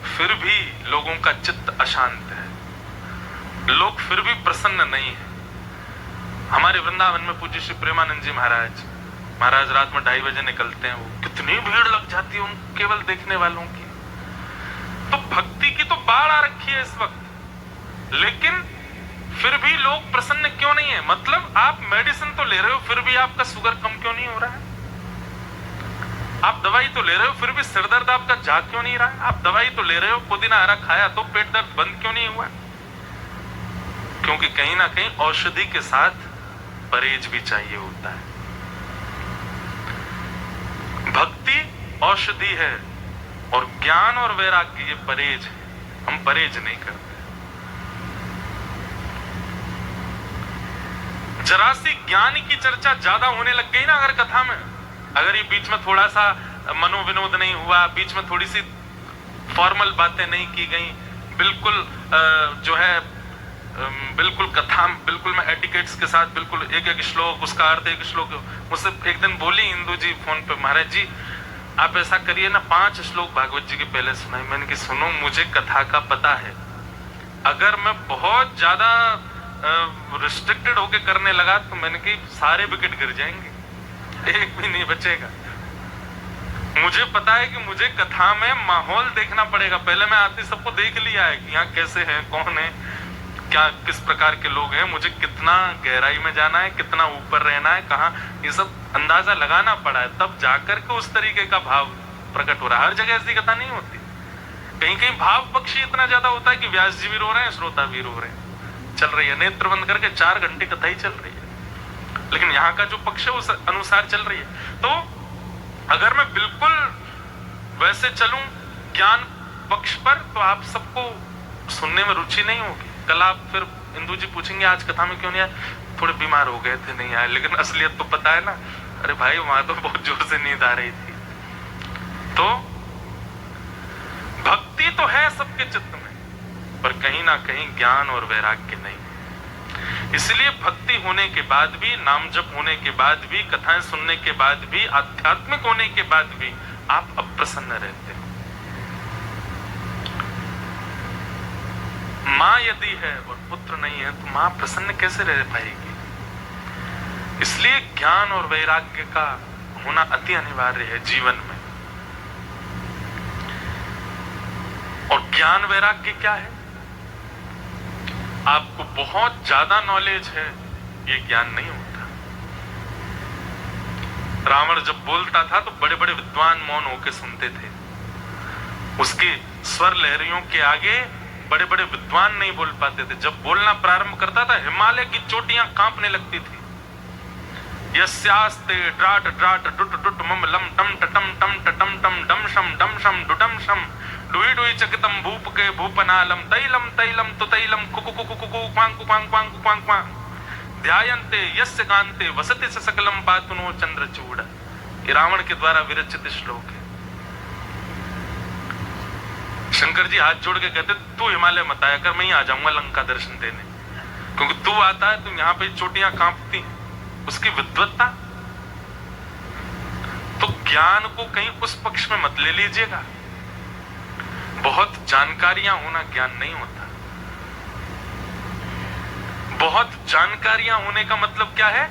फिर भी लोगों का चित्त अशांत है, लोग फिर भी प्रसन्न नहीं है। हमारे वृंदावन में पूज्य श्री प्रेमानंद जी महाराज रात में 2:30 बजे निकलते हैं, वो कितनी भीड़ लग जाती है उन केवल देखने वालों की। तो भक्ति की तो बाढ़ आ रखी है इस वक्त, लेकिन फिर भी लोग प्रसन्न क्यों नहीं है? मतलब आप मेडिसिन तो ले रहे हो, फिर भी आपका शुगर कम क्यों नहीं हो रहा है? आप दवाई तो ले रहे हो, फिर भी सिर दर्द आपका जा क्यों नहीं रहा है? आप दवाई तो ले रहे हो, पुदीना हरा खाया तो पेट दर्द बंद क्यों नहीं हुआ? क्योंकि कहीं ना कहीं औषधि के साथ परहेज भी चाहिए होता है। भक्ति औषधि है और ज्ञान और वैराग्य ये परहेज है। हम परहेज नहीं करते। जरा सी ज्ञान की चर्चा ज्यादा होने लग गई ना अगर कथा में, अगर ये बीच में थोड़ा सा मनोविनोद नहीं हुआ, बीच में थोड़ी सी फॉर्मल बातें नहीं की गई, बिल्कुल जो है बिल्कुल कथा, बिल्कुल मैं एटिकेट्स के साथ, बिल्कुल एक एक श्लोक, उसका अर्थ एक श्लोक। मुझसे एक दिन बोली इंदू जी फोन पे, महाराज जी आप ऐसा करिए ना, 5 श्लोक भागवत जी के पहले सुनाई। मैंने कि सुनो, मुझे कथा का पता है, अगर मैं बहुत ज्यादा रिस्ट्रिक्टेड होके करने लगा तो मैंने कि सारे विकेट गिर जाएंगे, एक भी नहीं बचेगा। मुझे पता है कि मुझे कथा में माहौल देखना पड़ेगा। पहले मैं आते सबको देख लिया है कि यहाँ कैसे है, कौन है, क्या किस प्रकार के लोग हैं, मुझे कितना गहराई में जाना है, कितना ऊपर रहना है, कहाँ, ये सब अंदाजा लगाना पड़ा है, तब जाकर के उस तरीके का भाव प्रकट हो रहा है। हर जगह ऐसी कथा नहीं होती। कहीं कहीं भाव पक्षी इतना ज्यादा होता है कि व्यास जी भी रो रहे हैं, श्रोता भी रो रहे हैं, चल रही है, नेत्र बंद करके 4 घंटे कथा ही चल रही है, लेकिन यहाँ का जो पक्ष है उस अनुसार चल रही है। तो अगर मैं बिल्कुल वैसे चलूं ज्ञान पक्ष पर, तो आप सबको सुनने में रुचि नहीं होगी। कल आप फिर इंदु जी पूछेंगे आज कथा में क्यों नहीं आए, थोड़े बीमार हो गए थे, नहीं आए। लेकिन असलियत तो पता है ना, अरे भाई वहां तो बहुत जोर से नींद आ रही थी। तो भक्ति तो है सबके चित्त में, पर कहीं ना कहीं ज्ञान और वैराग्य नहीं। इसलिए भक्ति होने के बाद भी, नाम जप होने के बाद भी, कथाएं सुनने के बाद भी, आध्यात्मिक होने के बाद भी आप अप्रसन्न रहते हो। मां यदि है और पुत्र नहीं है तो मां प्रसन्न कैसे रह पाएगी? इसलिए ज्ञान और वैराग्य का होना अति अनिवार्य है जीवन में। और ज्ञान वैराग्य क्या है? आपको बहुत ज्यादा नॉलेज है, ये ज्ञान नहीं होता। रावण जब बोलता था तो बड़े बड़े विद्वान मौन होकर सुनते थे। उसके स्वर लहरियों के आगे बड़े बड़े विद्वान नहीं बोल पाते थे। जब बोलना प्रारंभ करता था, हिमालय की चोटियां कांपने लगती थी। यस्यास्ते ड्राट ड्राट डुट डुट मम लम टम टम टम टम टम डम शम डुडम शम डुई डुई चकितम भूप के भूपनालम तैलम तैलम तो तैलम कुकु कुकु कुकु क्वांग क्वांग क्वांग क्वांग क्वांग ध्यायन्ते यस्य कांते वसति स सकलम पातुनो चंद्रचूड़। ये रावण के द्वारा विरचित श्लोक है। शंकर जी हाथ जोड़ के कहते, तू हिमालय मत आया कर, मैं ही आ जाऊंगा लंका दर्शन देने, क्योंकि तू आता है तो यहाँ पे चोटियां कांपती हैं। उसकी विद्वत्ता। तो ज्ञान को कहीं उस पक्ष में मत ले लीजिएगा। बहुत जानकारियां होना ज्ञान नहीं होता। बहुत जानकारियां होने का मतलब क्या है?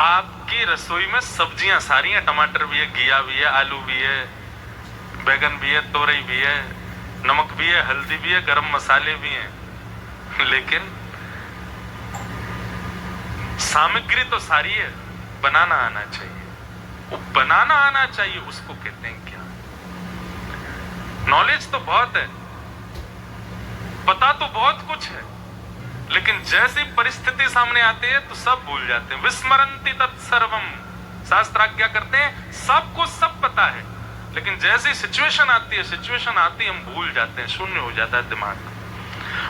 आपकी रसोई में सब्जियां सारी हैं, टमाटर भी है, घिया भी है, आलू भी है, बैगन भी है, तोरई भी है, नमक भी है, हल्दी भी है, गरम मसाले भी हैं, लेकिन सामग्री तो सारी है। बनाना आना चाहिए। वो बनाना आना चाहिए, उसको कहते हैं क्या? नॉलेज तो बहुत है, पता तो बहुत कुछ है, लेकिन जैसी परिस्थिति सामने आती है तो सब भूल जाते हैं। विस्मरन्ति तत्सर्वम, शास्त्र आज्ञा करते हैं सबको सब पता है, लेकिन जैसी सिचुएशन आती है हम भूल जाते हैं, शून्य हो जाता है दिमाग।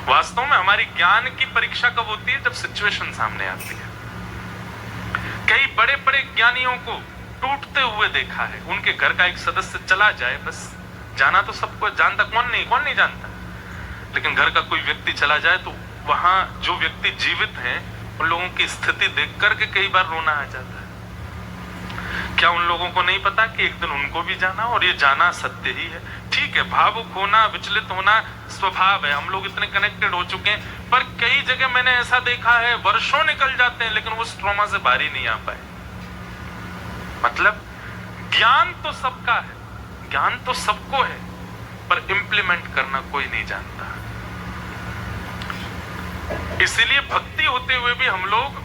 वास्तव में हमारी ज्ञान की परीक्षा कब होती है? जब सिचुएशन सामने आती है। कई बड़े बड़े ज्ञानियों को टूटते हुए देखा है। उनके घर का एक सदस्य चला जाए, बस जाना तो सबको, जानता कौन नहीं जानता, लेकिन घर का कोई व्यक्ति चला जाए तो वहां जो व्यक्ति जीवित हैं उन लोगों की स्थिति देख करके कई बार रोना आ जाता है। क्या उन लोगों को नहीं पता कि एक दिन उनको भी जाना, और ये जाना सत्य ही है? ठीक है, भावुक होना, विचलित होना स्वभाव है, हम लोग इतने कनेक्टेड हो चुके हैं, पर कई जगह मैंने ऐसा देखा है वर्षों निकल जाते हैं लेकिन वो ट्रॉमा से बाहर ही नहीं आ पाए। मतलब ज्ञान तो सबका है, ज्ञान तो सबको है, पर इंप्लीमेंट करना कोई नहीं जानता। इसीलिए भक्ति होते हुए भी हम लोग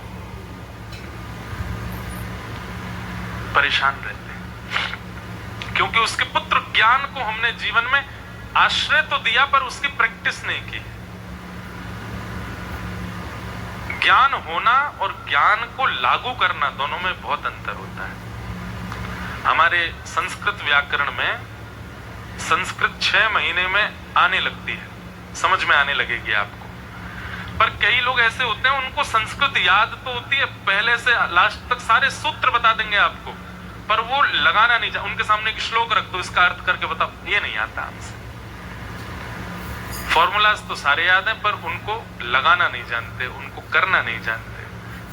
परेशान रहते हैं, क्योंकि उसके पुत्र ज्ञान को हमने जीवन में आश्रय तो दिया पर उसकी प्रैक्टिस नहीं की। ज्ञान होना और ज्ञान को लागू करना, दोनों में बहुत अंतर होता है। हमारे संस्कृत व्याकरण में संस्कृत 6 महीने में आने लगती है, समझ में आने लगेगी आपको। पर कई लोग ऐसे होते हैं उनको संस्कृत याद तो होती है, पहले से लास्ट तक सारे सूत्र बता देंगे आपको, पर वो लगाना नहीं चाहते। उनके सामने एक श्लोक रख दो, इसका अर्थ करके बताओ, ये नहीं आता हमसे। फॉर्मूलाज तो सारे याद हैं पर उनको लगाना नहीं जानते, उनको करना नहीं जानते।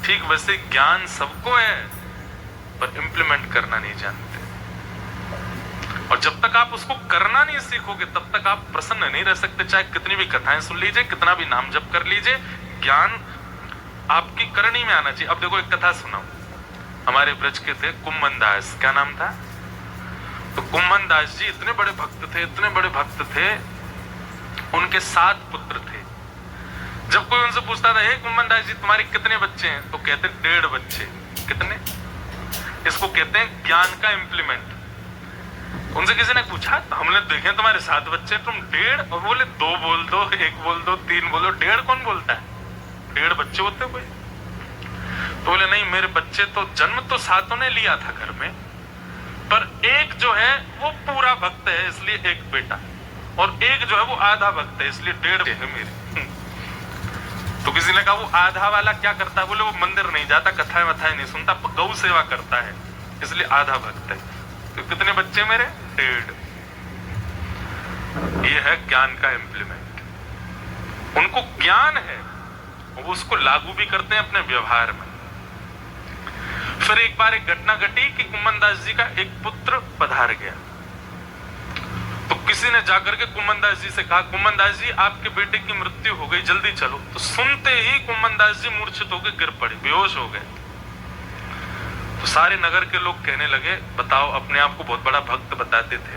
ठीक वैसे ज्ञान सबको है पर इंप्लीमेंट करना नहीं जानते। और जब तक आप उसको करना नहीं सीखोगे तब तक आप प्रसन्न नहीं रह सकते। चाहे कितनी भी कथाएं सुन लीजिए, कितना भी नाम जप कर लीजिए, ज्ञान आपकी करनी में आना चाहिए। अब देखो एक कथा सुनाओ, हमारे ब्रज के थे कुम्भन दास, क्या नाम था? तो कुम्भन दास जी इतने बड़े भक्त थे, इतने बड़े भक्त थे, उनके 7 पुत्र थे। जब कोई उनसे पूछता था, हे कुम्भन दास जी तुम्हारे कितने बच्चे हैं? तो कहते 1.5 बच्चे। कितने? इसको कहते हैं ज्ञान का इम्प्लीमेंट। उनसे किसी ने पूछा, हमने देखे तुम्हारे 7 बच्चे, तुम 1.5, और बोले 2 बोल दो, 1 बोल दो, 3 बोल दो, 1.5 कौन बोलता है? 1.5 बच्चे होते कोई? तो बोले नहीं, मेरे बच्चे तो जन्म तो 7 ने लिया था घर में, पर एक जो है वो पूरा भक्त है इसलिए 1 बेटा, और एक जो है वो आधा भक्त है इसलिए 1.5 है मेरे। तो किसी ने कहा वो आधा वाला क्या करता है? बोले वो मंदिर नहीं जाता, कथाएं वथाएं नहीं सुनता, गौ सेवा करता है इसलिए आधा भक्त है। तो कितने बच्चे मेरे? 1.5। ये है ज्ञान का इम्प्लीमेंट। उनको ज्ञान है, वो उसको लागू भी करते हैं अपने व्यवहार में। फिर एक बार एक घटना घटी कि कुम्मनदास जी का एक पुत्र पधार गया। तो किसी ने जाकर के कुम्मनदास जी से कहा, कुम्मनदास जी आपके बेटे की मृत्यु हो गई, जल्दी चलो। तो सुनते ही कुम्मनदास जी मूर्छित होकर गिर पड़े, बेहोश हो गए। तो सारे नगर के लोग कहने लगे, बताओ, अपने आप को बहुत बड़ा भक्त बताते थे,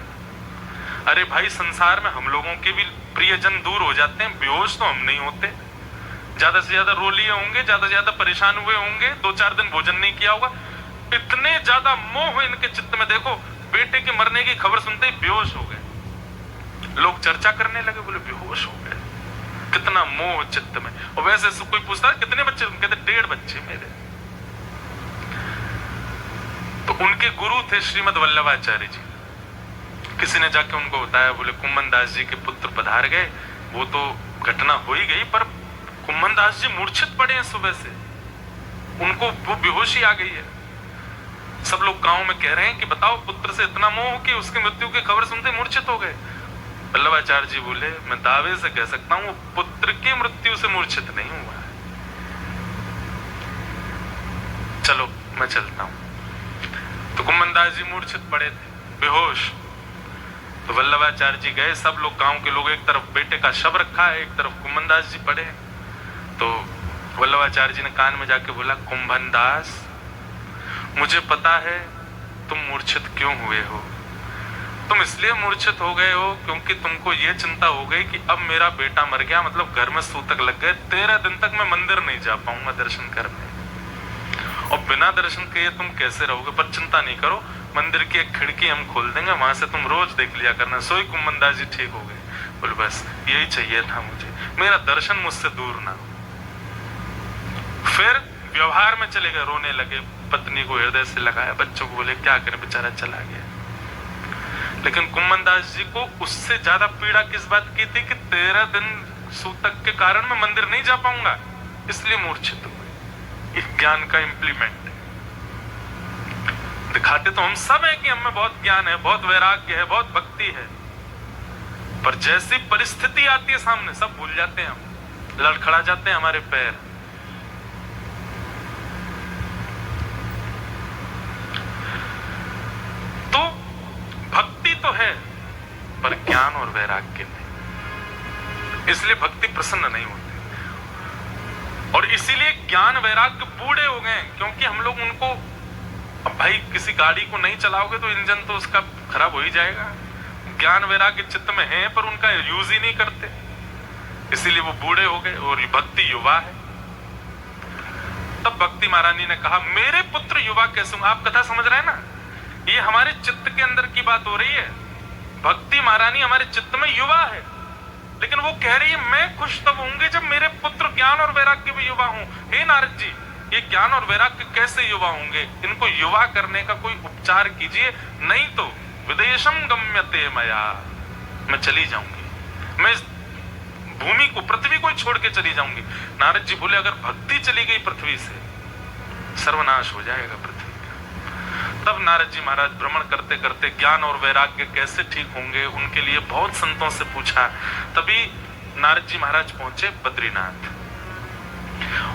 अरे भाई संसार में हम लोगों के भी प्रियजन दूर हो जाते हैं, बेहोश तो हम नहीं होते। ज्यादा से ज्यादा रो लिए होंगे, ज्यादा से ज्यादा परेशान हुए होंगे, 2-4 दिन भोजन नहीं किया होगा, इतने ज्यादा मोह इनके चित्त में, देखो बेटे के मरने की खबर सुनते ही बेहोश हो गए। लोग चर्चा करने लगे, बोले बेहोश हो गए, कितना मोह चित्त में। और वैसे कोई पूछता कितने बच्चे? कहते 1.5 बच्चे मेरे। तो उनके गुरु थे श्रीमद वल्लभाचार्य जी। किसी ने जाके उनको बताया, बोले कुम्मनदास जी के पुत्र पधार गए, वो तो घटना हो ही गई, पर कुम्मनदास जी मूर्छित पड़े हैं सुबह से, उनको वो बेहोशी आ गई है। सब लोग गांव में कह रहे हैं कि बताओ, पुत्र से इतना मोह कि उसकी मृत्यु की खबर सुनते मूर्छित हो गए। वल्लभाचार्य जी बोले, मैं दावे से कह सकता हूं वो पुत्र की मृत्यु से मूर्छित नहीं हुआ है। चलो मैं चलता हूं। तो कुम्मनदास जी मूर्छित पड़े थे, बेहोश। तो वल्लभाचार्य जी गए, सब लोग, गांव के लोग, एक तरफ बेटे का शव रखा है, एक तरफ कुम्मनदास जी पड़े। तो वल्लभाचार्य जी ने कान में जाके बोला, कुम्भनदास, मुझे पता है तुम मूर्छित क्यों हुए हो। तुम इसलिए मूर्छित हो गए हो क्योंकि तुमको ये चिंता हो गई कि अब मेरा बेटा मर गया, मतलब घर में सूतक लग गए, 13 दिन तक मैं मंदिर नहीं जा पाऊंगा दर्शन करने, और बिना दर्शन किए तुम कैसे रहोगे। पर चिंता नहीं करो, मंदिर की एक खिड़की हम खोल देंगे, वहां से तुम रोज देख लिया करना। सोई कुम्मनदास जी ठीक हो गए। बोले बस यही चाहिए था मुझे, मेरा दर्शन मुझसे दूर ना हो। फिर व्यवहार में चले गए, रोने लगे, पत्नी को हृदय से लगाया, बच्चों को बोले क्या करें, बेचारा चला गया। लेकिन कुम्मनदास जी को उससे ज्यादा पीड़ा किस बात की थी कि 13 दिन सूतक के कारण मैं मंदिर नहीं जा पाऊंगा, इसलिए मूर्छित हुए। इस ज्ञान का इम्प्लीमेंट दिखाते तो हम सब है कि हमें बहुत ज्ञान है, बहुत वैराग्य है, बहुत भक्ति है, पर जैसी परिस्थिति आती है सामने सब भूल जाते हैं, हम लड़खड़ा जाते हैं हमारे पैर। तो भक्ति तो है पर ज्ञान और वैराग्य नहीं, इसलिए भक्ति प्रसन्न नहीं होती। और इसीलिए ज्ञान वैराग्य बूढ़े हो गए, क्योंकि हम लोग उनको, अब भाई किसी गाड़ी को नहीं चलाओगे तो इंजन तो उसका खराब हो ही जाएगा। ज्ञान वैराग्य चित्त में है पर उनका यूज ही नहीं करते, इसीलिए वो बूढ़े हो गए। और भक्ति युवा है। तब भक्ति महारानी ने कहा, मेरे पुत्र युवा कैसे होंगे? आप कथा समझ रहे हैं ना, ये हमारे चित्त के अंदर की बात हो रही है। भक्ति महारानी हमारे चित्त में युवा है, लेकिन वो कह रही है मैं खुश तब होंगे जब मेरे पुत्र ज्ञान और वैराग्य में युवा हों। हे नारद जी, ये ज्ञान और वैराग्य कैसे युवा होंगे? इनको युवा करने का कोई उपचार कीजिए, नहीं तो विदेशम गम्यते मया, मैं चली जाऊंगी, मैं इस भूमि को, पृथ्वी को छोड़ के चली जाऊंगी। नारद जी बोले, अगर भक्ति चली गई पृथ्वी से, सर्वनाश हो जाएगा पृथ्वी का। तब नारद जी महाराज भ्रमण करते करते ज्ञान और वैराग्य कैसे ठीक होंगे, उनके लिए बहुत संतों से पूछा। तभी नारद जी महाराज पहुंचे बद्रीनाथ,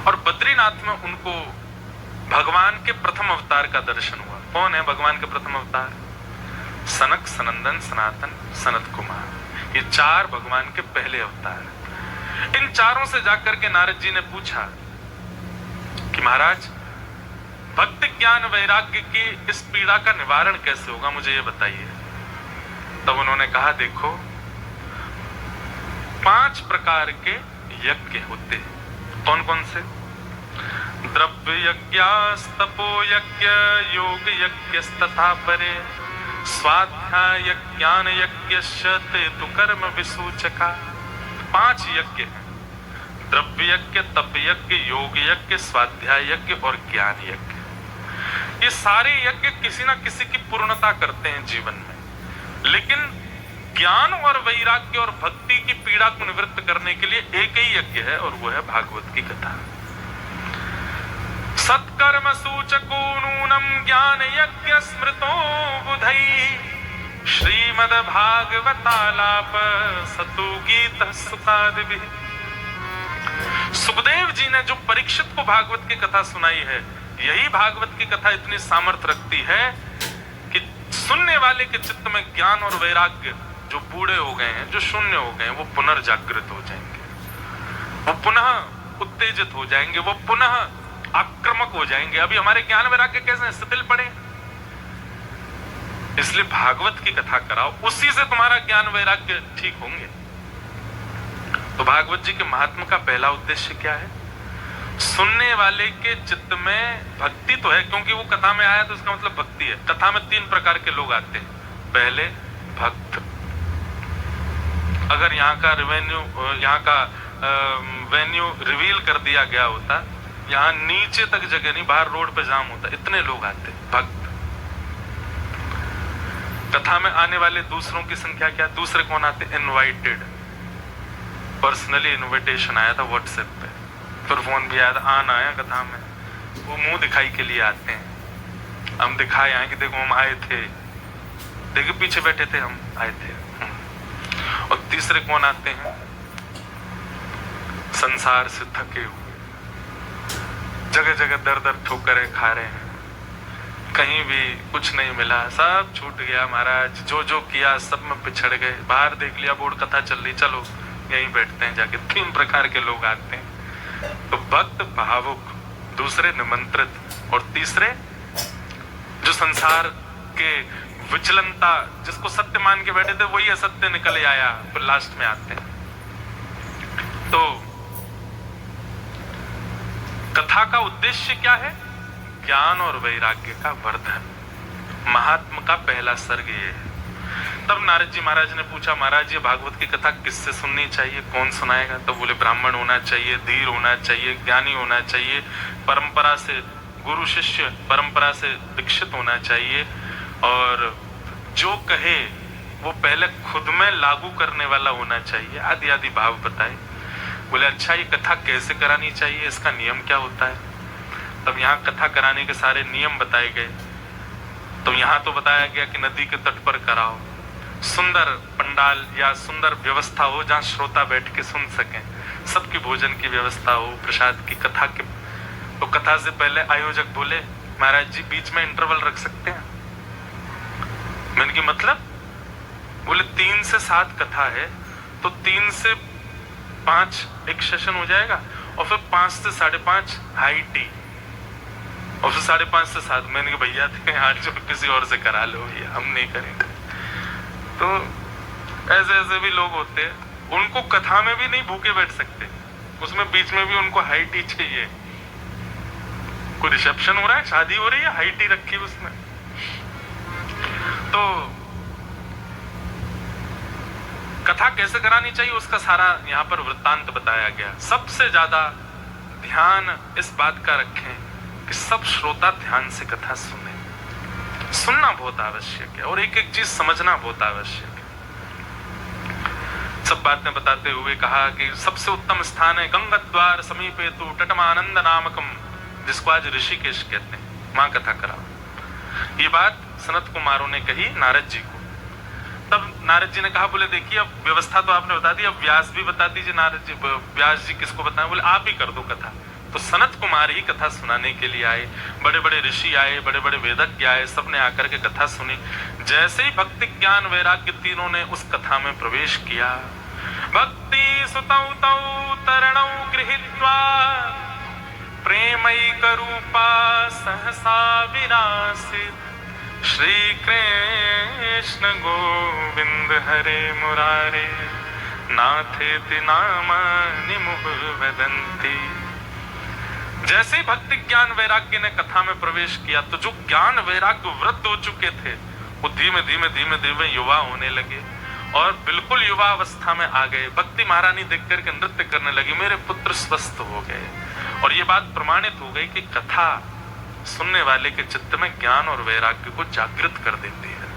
और बद्रीनाथ में उनको भगवान के प्रथम अवतार का दर्शन हुआ। कौन है भगवान के प्रथम अवतार? सनक, सनंदन, सनातन, सनत कुमार, ये 4 भगवान के पहले अवतार। इन चारों से जाकर के नारद जी ने पूछा कि महाराज, भक्ति ज्ञान वैराग्य की इस पीड़ा का निवारण कैसे होगा, मुझे ये बताइए। तब उन्होंने कहा, देखो 5 प्रकार के यज्ञ होते हैं। कौन कौन से? द्रव्य यज्ञस्तपो यज्ञ योग यज्ञस्तथा परे स्वाध्याय ज्ञान यज्ञस्य ते तु कर्म विसूचका। 5 यज्ञ हैं, द्रव्य यज्ञ, तप यज्ञ, योग यज्ञ, स्वाध्याय यज्ञ और ज्ञान यज्ञ। ये सारे यज्ञ किसी ना किसी की पूर्णता करते हैं जीवन में, लेकिन ज्ञान और वैराग्य और भक्ति की पीड़ा को निवृत्त करने के लिए एक ही यज्ञ है और वो है भागवत की कथा। सत्कर्म सूचको नूनम ज्ञान यज्ञ स्मृतो बुधई श्रीमद् भागवतालाप सतु गीत सुखादिभिः। सुखदेव जी ने जो परीक्षित को भागवत की कथा सुनाई है, यही भागवत की कथा इतनी सामर्थ्य रखती है कि सुनने वाले के चित्त में ज्ञान और वैराग्य जो बूढ़े हो गए हैं, जो शून्य हो गए हैं, वो पुनर्जागृत हो जाएंगे, वो पुनः उत्तेजित हो जाएंगे, वो पुनः आक्रामक हो जाएंगे। अभी हमारे ज्ञान वैराग्य कैसे शिथिल पड़े, इसलिए भागवत की कथा कराओ, उसी से तुम्हारा ज्ञान वैराग्य ठीक होंगे। तो भागवत जी के महात्मा का पहला उद्देश्य क्या है? सुनने वाले के चित्त में भक्ति तो है, क्योंकि वो कथा में आया तो उसका मतलब भक्ति है। कथा में 3 प्रकार के लोग आते हैं। पहले भक्त, अगर यहाँ का वेन्यू रिवील कर दिया गया होता, यहाँ नीचे तक जगह नहीं, बाहर रोड पे जाम होता, इतने लोग आते। भक्त। कथा में आने वाले दूसरों की संख्या क्या? दूसरे कौन आते? इनवाइटेड, पर्सनली इनविटेशन आया था व्हाट्सएप पे, फिर फोन भी आया था, आना आया कथा में, वो मुंह दिखाई के लिए आते हैं। हम दिखाए आए कि देखो हम आए थे, देखो पीछे बैठे थे, हम आए थे। और तीसरे कौन आते हैं? संसार से थके हुए, जगह जगह दर दर ठोकरें खा रहे हैं, कहीं भी कुछ नहीं मिला, सब छूट गया महाराज, जो जो किया सब में पिछड़ गए, बाहर देख लिया बोर्ड कथा चल रही, चलो यहीं बैठते हैं जाके। 3 प्रकार के लोग आते हैं। तो भक्त, भावुक, दूसरे निमंत्रित, और तीसरे जो संसार के विचलनता, जिसको सत्य मान के बैठे थे वही असत्य निकल आया, फिर लास्ट में आते हैं। तो कथा का उद्देश्य क्या है? ज्ञान और वैराग्य का वर्धन। महात्मा का पहला सर्ग ये है। तब नारद जी महाराज ने पूछा, महाराज ये भागवत की कथा किससे सुननी चाहिए, कौन सुनाएगा? तो बोले ब्राह्मण होना चाहिए, धीर होना चाहिए, ज्ञानी होना चाहिए, परंपरा से गुरु शिष्य परंपरा से दीक्षित होना चाहिए, और जो कहे वो पहले खुद में लागू करने वाला होना चाहिए, आदि आदि भाव बताए। बोले अच्छा ये कथा कैसे करानी चाहिए, इसका नियम क्या होता है? तब यहाँ कथा कराने के सारे नियम बताए गए। तो यहाँ तो बताया गया कि नदी के तट पर कराओ, सुंदर पंडाल या सुंदर व्यवस्था हो जहाँ श्रोता बैठ के सुन सकें, सबकी भोजन की व्यवस्था हो, प्रसाद की, कथा के। तो कथा से पहले आयोजक बोले महाराज जी बीच में इंटरवल रख सकते हैं? मैंने की मतलब? बोले 3 से 7 कथा है, तो 3 से 5 एक सेशन हो जाएगा, और फिर 5 से 5:30 हाई टी, और फिर 5:30 से 7। मैंने कहा भैया थे आज जो किसी और से करा लो भैया, हम नहीं करेंगे। तो ऐसे ऐसे भी लोग होते हैं, उनको कथा में भी नहीं भूखे बैठ सकते, उसमें बीच में भी उनको हाई टी चाहिए। कोई रिसेप्शन हो रहा है, शादी हो रही है, हाई टी रखी उसमें। तो कथा कैसे करानी चाहिए उसका सारा यहाँ पर वृत्तांत बताया गया। सबसे ज्यादा ध्यान इस बात का रखें कि सब श्रोता ध्यान से कथा सुने। सुनना बहुत आवश्यक है और एक एक चीज समझना बहुत आवश्यक है। सब बातें बताते हुए कहा कि सबसे उत्तम स्थान है गंगाद्वार समीपे तु तटमानंद नामकम, जिसको आज ऋषिकेश कहते हैं, वहां कथा कराओ। ये बात सनत कुमारों ने कही नारद जी को। तब नारद जी ने कहा, बोले देखिए अब व्यवस्था तो आपने बता दी, अब व्यास भी बता दीजिए। नारद जी, व्यास जी किसको बताएं? बोले आप ही कर दो कथा। तो सनत कुमार ही कथा सुनाने के लिए आए, बड़े बड़े ऋषि आए, बड़े बड़े वेदज्ञ आए, सबने आकर के कथा सुनी। जैसे ही भक्ति ज्ञान वैराग्य तीनों ने उस कथा में प्रवेश किया, भक्ति सुतौ तौ तरणौ गृहीत्वा प्रेमैक रूपा सहसा विनाशित, श्री कृष्ण गोविंद हरे मुरारे नाथेति नामानि मुहुर्वदन्ति। जैसे ही भक्ति ज्ञान वैराग्य ने कथा में प्रवेश किया तो जो ज्ञान वैराग्य वृद्ध हो चुके थे वो धीमे धीमे धीमे धीमे युवा होने लगे और बिल्कुल युवा अवस्था में आ गए। भक्ति महारानी देख करके नृत्य करने लगी, मेरे पुत्र स्वस्थ हो गए। और ये बात प्रमाणित हो गई कि कथा सुनने वाले के चित्त में ज्ञान और वैराग्य को जागृत कर देती है।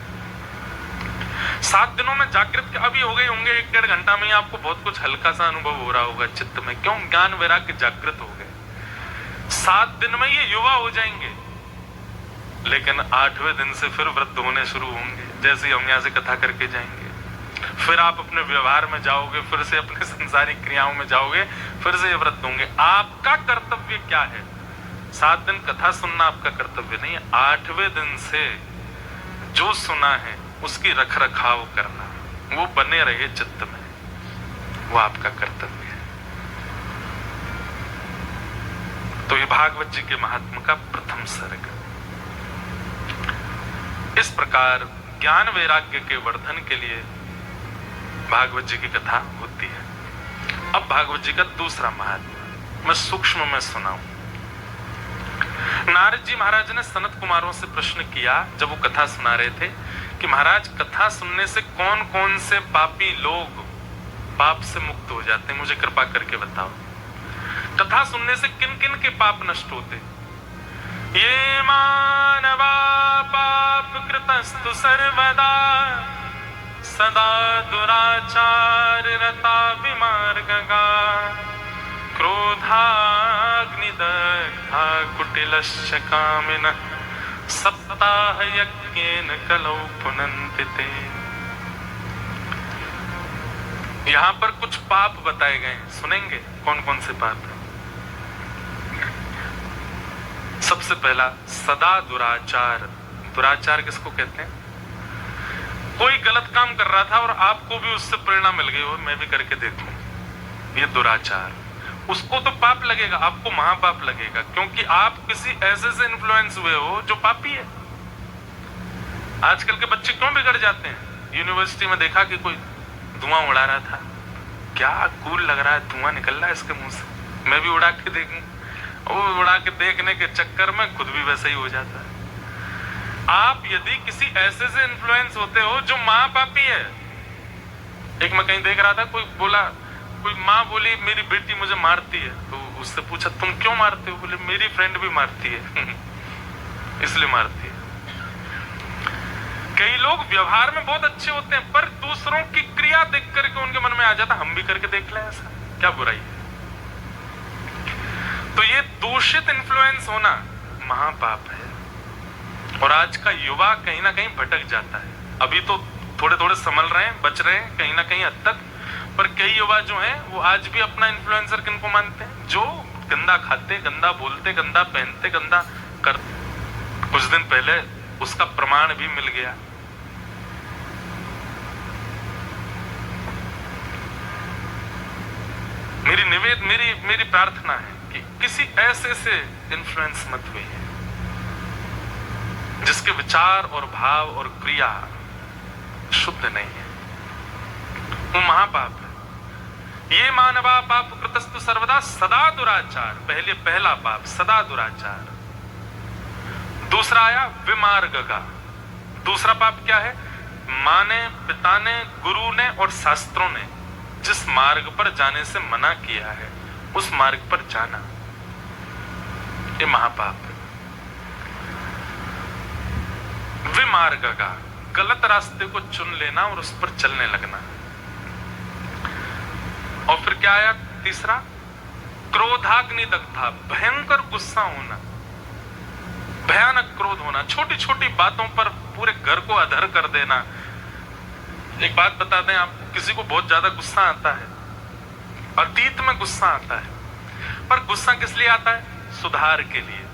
7 दिनों में जागृत अभी हो गए होंगे, 1-1.5 घंटा में ही आपको बहुत कुछ हल्का सा अनुभव हो रहा होगा चित्त में। क्यों? ज्ञान वैराग्य जागृत हो गए। 7 दिन में ये युवा हो जाएंगे, लेकिन 8वें दिन से फिर वृद्ध होने शुरू होंगे। जैसे हम यहाँ से कथा करके जाएंगे, फिर आप अपने व्यवहार में जाओगे, फिर से अपने संसारिक क्रियाओं में जाओगे, फिर से ये वृद्ध होंगे। आपका कर्तव्य क्या है? 7 दिन कथा सुनना आपका कर्तव्य नहीं है। 8वें दिन से जो सुना है उसकी रख रखाव करना, वो बने रहे चित्त में, वो आपका कर्तव्य है। तो ये भागवत जी के महात्मा का प्रथम सर्ग। इस प्रकार ज्ञान वैराग्य के वर्धन के लिए भागवत जी की कथा होती है। अब भागवत जी का दूसरा महात्मा मैं सूक्ष्म में सुनाऊं। नारद जी महाराज ने सनत कुमारों से प्रश्न किया जब वो कथा सुना रहे थे कि महाराज कथा सुनने से कौन कौन से पापी लोग पाप से मुक्त हो जाते हैं, मुझे कृपा करके बताओ। कथा सुनने से किन किन के पाप नष्ट होते? ये मानवा पाप कृतस्तु सर्वदा सदा दुराचार रता विमार्गगा क्रोधाग्निदग्धा कुटिलश्च कामिनः सप्ताह यज्ञेन कलौ पुनन्ति ते। यहां पर कुछ पाप बताए गए, सुनेंगे कौन कौन से पाप हैं। सबसे पहला सदा दुराचार। दुराचार किसको कहते हैं? कोई गलत काम कर रहा था और आपको भी उससे प्रेरणा मिल गई और मैं भी करके देखूं, ये दुराचार। उसको तो पाप लगेगा, आपको महापाप लगेगा, क्योंकि आप किसी ऐसे से इन्फ्लुएंस हुए हो जो पापी है। आजकल के बच्चे क्यों बिगड़ जाते हैं? यूनिवर्सिटी में देखा कि कोई धुआं उड़ा रहा था, क्या कूल लग रहा है, धुआं निकल रहा है इसके मुंह से, मैं भी उड़ा के देखूं। वो उड़ा के देखने के चक्कर में खुद भी वैसा ही हो जाता है। आप यदि किसी ऐसे से इन्फ्लुएंस होते हो जो महापापी है। एक मैं कहीं देख रहा था, कोई बोला, कोई माँ बोली मेरी बेटी मुझे मारती है, तो उससे पूछा तुम क्यों मारते हो? बोले मेरी फ्रेंड भी मारती है इसलिए मारती है। कई लोग व्यवहार में बहुत अच्छे होते हैं पर दूसरों की क्रिया देख करके उनके मन में आ जाता हम भी करके देख लें, ऐसा क्या बुराई है? तो ये दूषित इन्फ्लुएंस होना महापाप है। और आज का युवा कहीं ना कहीं भटक जाता है। अभी तो थोड़े थोड़े संभल रहे हैं, बच रहे हैं कहीं ना कहीं हद तक, पर कई युवा जो हैं वो आज भी अपना इन्फ्लुएंसर किनको मानते हैं? जो गंदा खाते, गंदा बोलते, गंदा पहनते, गंदा करते। कुछ दिन पहले उसका प्रमाण भी मिल गया। मेरी प्रार्थना है कि किसी ऐसे से इन्फ्लुएंस मत हुई है जिसके विचार और भाव और क्रिया शुद्ध नहीं है, वो महापाप है। ये मानवा पाप कृतस्तु सर्वदा सदा दुराचार। पहला पाप सदा दुराचार। दूसरा आया विमार्ग का। दूसरा पाप क्या है? माँ ने, पिता ने, गुरु ने और शास्त्रों ने जिस मार्ग पर जाने से मना किया है उस मार्ग पर जाना, ये महापाप है। विमार्ग का, गलत रास्ते को चुन लेना और उस पर चलने लगना। और फिर क्या आया? तीसरा क्रोधाग्नि दग्धा, भयंकर गुस्सा होना, भयानक क्रोध होना, छोटी छोटी बातों पर पूरे घर को अधर कर देना। एक बात बता दें आपको, किसी को बहुत ज्यादा गुस्सा आता है, अतीत में गुस्सा आता है, पर गुस्सा किस लिए आता है? सुधार के लिए।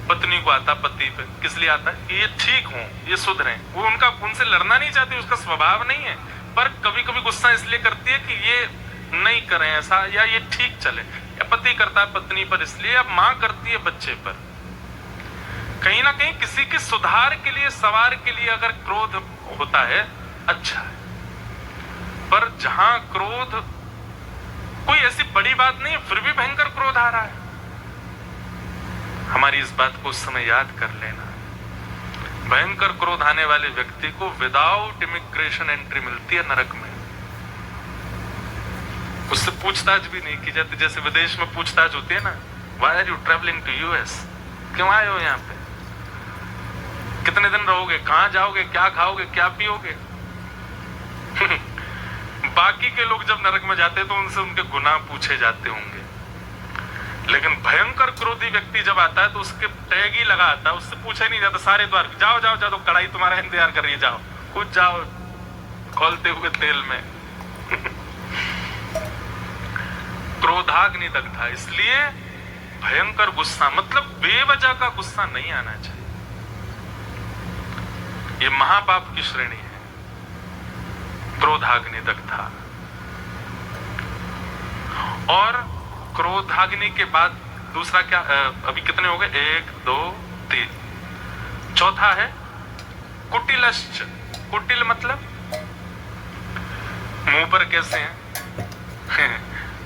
पत्नी को आता पति पे, किस लिए आता है? कि ये ठीक हो, ये सुधरें। वो उनसे लड़ना नहीं चाहती, उसका स्वभाव नहीं है, पर कभी कभी गुस्सा इसलिए करती है कि ये नहीं करें ऐसा, या ये ठीक चले। या पति करता है पत्नी पर इसलिए, या माँ करती है बच्चे पर। कहीं ना कहीं किसी के सुधार के लिए, सवार के लिए अगर क्रोध होता है अच्छा है, पर जहां क्रोध कोई ऐसी बड़ी बात नहीं है फिर भी भयंकर क्रोध आ रहा है, हमारी इस बात को उस समय याद कर लेना। भयंकर क्रोध आने वाले व्यक्ति को विदाउट इमिग्रेशन एंट्री मिलती है नरक में। उससे पूछताछ भी नहीं की जाती, जैसे विदेश में पूछताछ होती है ना, why are you travelling to US, क्यों आए हो यहाँ पे, कितने दिन रहोगे, कहां जाओगे, क्या खाओगे, क्या पियोगे। बाकी के लोग जब नरक में जाते हैं तो उनसे उनके गुनाह पूछे जाते होंगे, लेकिन भयंकर क्रोधी व्यक्ति जब आता है तो उसके टैग ही लगा आता है, उससे पूछा ही नहीं जाता, सारे द्वार जाओ जाओ जाओ, तो कढ़ाई तुम्हारा इंतजार कर रही है, जाओ खुद जाओ खोलते हुए तेल में। क्रोधाग्नि दग्धा, इसलिए भयंकर गुस्सा, मतलब बेवजह का गुस्सा नहीं आना चाहिए। ये महापाप की श्रेणी है, क्रोधाग्नि दग्धा। और क्रोधाग्नि के बाद दूसरा क्या, अभी कितने हो गए, 1 2 3, चौथा है कुटिलश्च। कुटिल मतलब मुंह पर कैसे हैं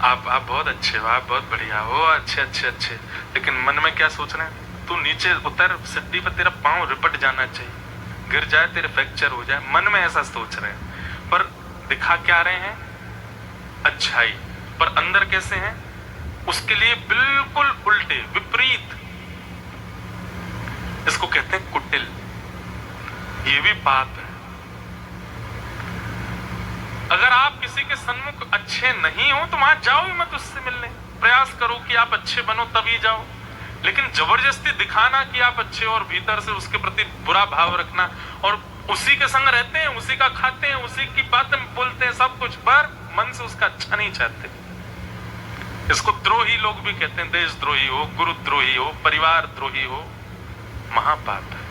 आप बहुत अच्छे हो, आप बहुत बढ़िया हो, अच्छे अच्छे अच्छे, लेकिन मन में क्या सोच रहे हैं, तू नीचे उतर, सिड्डी पर तेरा पांव रिपट जाना चाहिए, गिर जाए तेरे फ्रैक्चर हो जाए, मन में ऐसा सोच रहे हैं, पर दिखा क्या रहे हैं, अच्छाई, पर अंदर कैसे हैं, उसके लिए बिल्कुल उल्टे, विपरीत। इसको कहते हैं कुटिल। ये भी पाप है। अगर आप किसी के सन्मुख अच्छे नहीं हो तो वहां जाओ ही मत उससे मिलने, प्रयास करो कि आप अच्छे बनो तभी जाओ, लेकिन जबरदस्ती दिखाना कि आप अच्छे और भीतर से उसके प्रति बुरा भाव रखना, और उसी के संग रहते हैं, उसी का खाते हैं, उसी की बातें बोलते हैं, सब कुछ, पर मन से उसका अच्छा नहीं चाहते। इसको द्रोही लोग भी कहते हैं, देशद्रोही हो, गुरुद्रोही हो, परिवार द्रोही हो, महापाप है।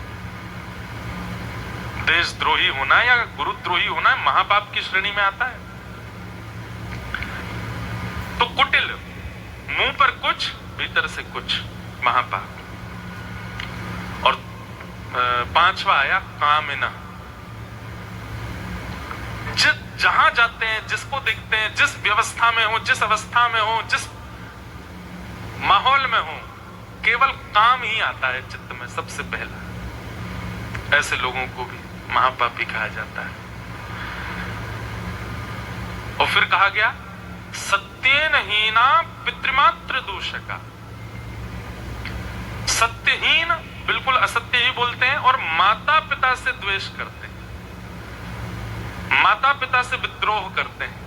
देशद्रोही होना या गुरुद्रोही होना महापाप की श्रेणी में आता है। तो कुटिल, मुंह पर कुछ भीतर से कुछ, महापाप। और 5वां आया कामिना। जहां जाते हैं, जिसको देखते हैं, जिस व्यवस्था में हो, जिस अवस्था में हो, जिस माहौल में हो, केवल काम ही आता है चित्त में सबसे पहला। ऐसे लोगों को भी महापापी कहा जाता है। और फिर कहा गया सत्येन हीना पितृमात्र दूषका। सत्यहीन, बिल्कुल असत्य ही बोलते हैं, और माता पिता से द्वेष करते हैं, माता पिता से विद्रोह करते हैं,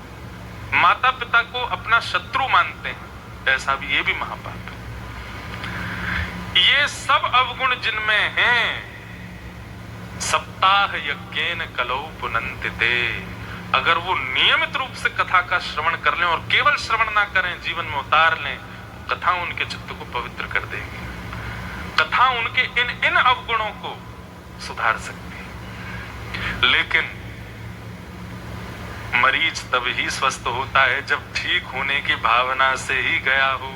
माता पिता को अपना शत्रु मानते हैं, ऐसा भी, ये भी महापाप है। ये सब अवगुण जिनमें हैं, सप्ताह यज्ञेन कलौ पुनन्तिते, अगर वो नियमित रूप से कथा का श्रवण कर लें और केवल श्रवण ना करें, जीवन में उतार लें, कथा उनके चित्त को पवित्र कर देगी। कथा उनके इन अवगुणों को सुधार सकती है। लेकिन मरीज तब ही स्वस्थ होता है जब ठीक होने की भावना से ही गया हो।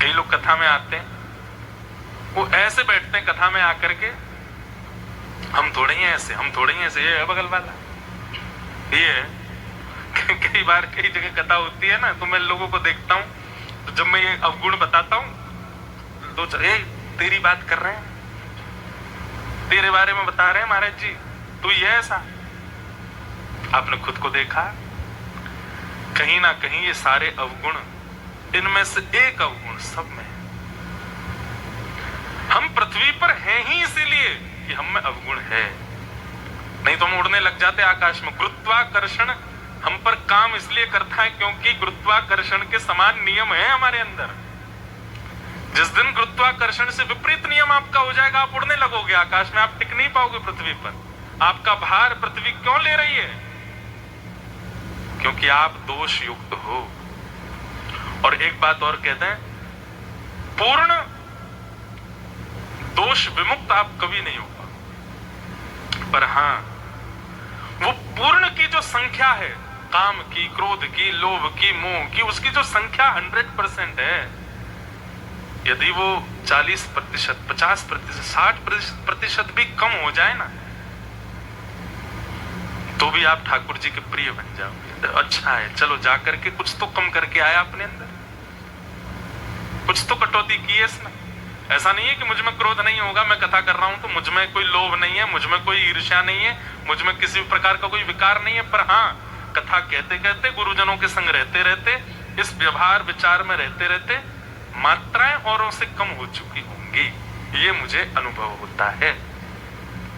कई लोग कथा में आते हैं, वो ऐसे बैठते हैं कथा में आकर के, हम थोड़े ही ऐसे, हम थोड़े ही ऐसे, ये है बगल वाला, ये है। कई बार कई जगह कथा होती है ना, तो मैं लोगों को देखता हूं, तो जब मैं ये अवगुण बताता हूं, तो तेरी बात कर रहे हैं, तेरे बारे में बता रहे हैं महाराज जी, तो ये ऐसा। आपने खुद को देखा, कहीं ना कहीं ये सारे अवगुण, इनमें से एक अवगुण सब में है। हम पृथ्वी पर हैं ही इसीलिए कि हम में अवगुण है, नहीं तो हम उड़ने लग जाते आकाश में। गुरुत्वाकर्षण हम पर काम इसलिए करता है क्योंकि गुरुत्वाकर्षण के समान नियम है हमारे अंदर। जिस दिन गुरुत्वाकर्षण से विपरीत नियम आपका हो जाएगा, आप उड़ने लगोगे आकाश में, आप टिक नहीं पाओगे पृथ्वी पर। आपका भार पृथ्वी क्यों ले रही है? क्योंकि आप दोष युक्त हो। और एक बात और कहते हैं, पूर्ण दोष विमुक्त आप कभी नहीं होगा, पर हां, वो पूर्ण की जो संख्या है, काम की, क्रोध की, लोभ की, मोह की, उसकी जो संख्या 100% है, यदि वो 40%, 50%, 60% भी कम हो जाए ना, तो भी आप ठाकुर जी के प्रिय बन जाओगे। अच्छा है, चलो जाकर के कुछ तो कम करके आया अपने अंदर। कुछ तो कटौती की है इसमें। ऐसा नहीं है कि मुझ में क्रोध नहीं होगा, मैं कथा कर रहा हूं तो मुझ में कोई लोभ नहीं है, मुझ में कोई ईर्ष्या नहीं है, मुझ में किसी प्रकार का कोई विकार नहीं है। पर हाँ, कथा कहते कहते, गुरुजनों के संग रहते रहते, इस व्यवहार विचार में रहते रहते मात्राएं औरों से कम हो चुकी होंगी, ये मुझे अनुभव होता है।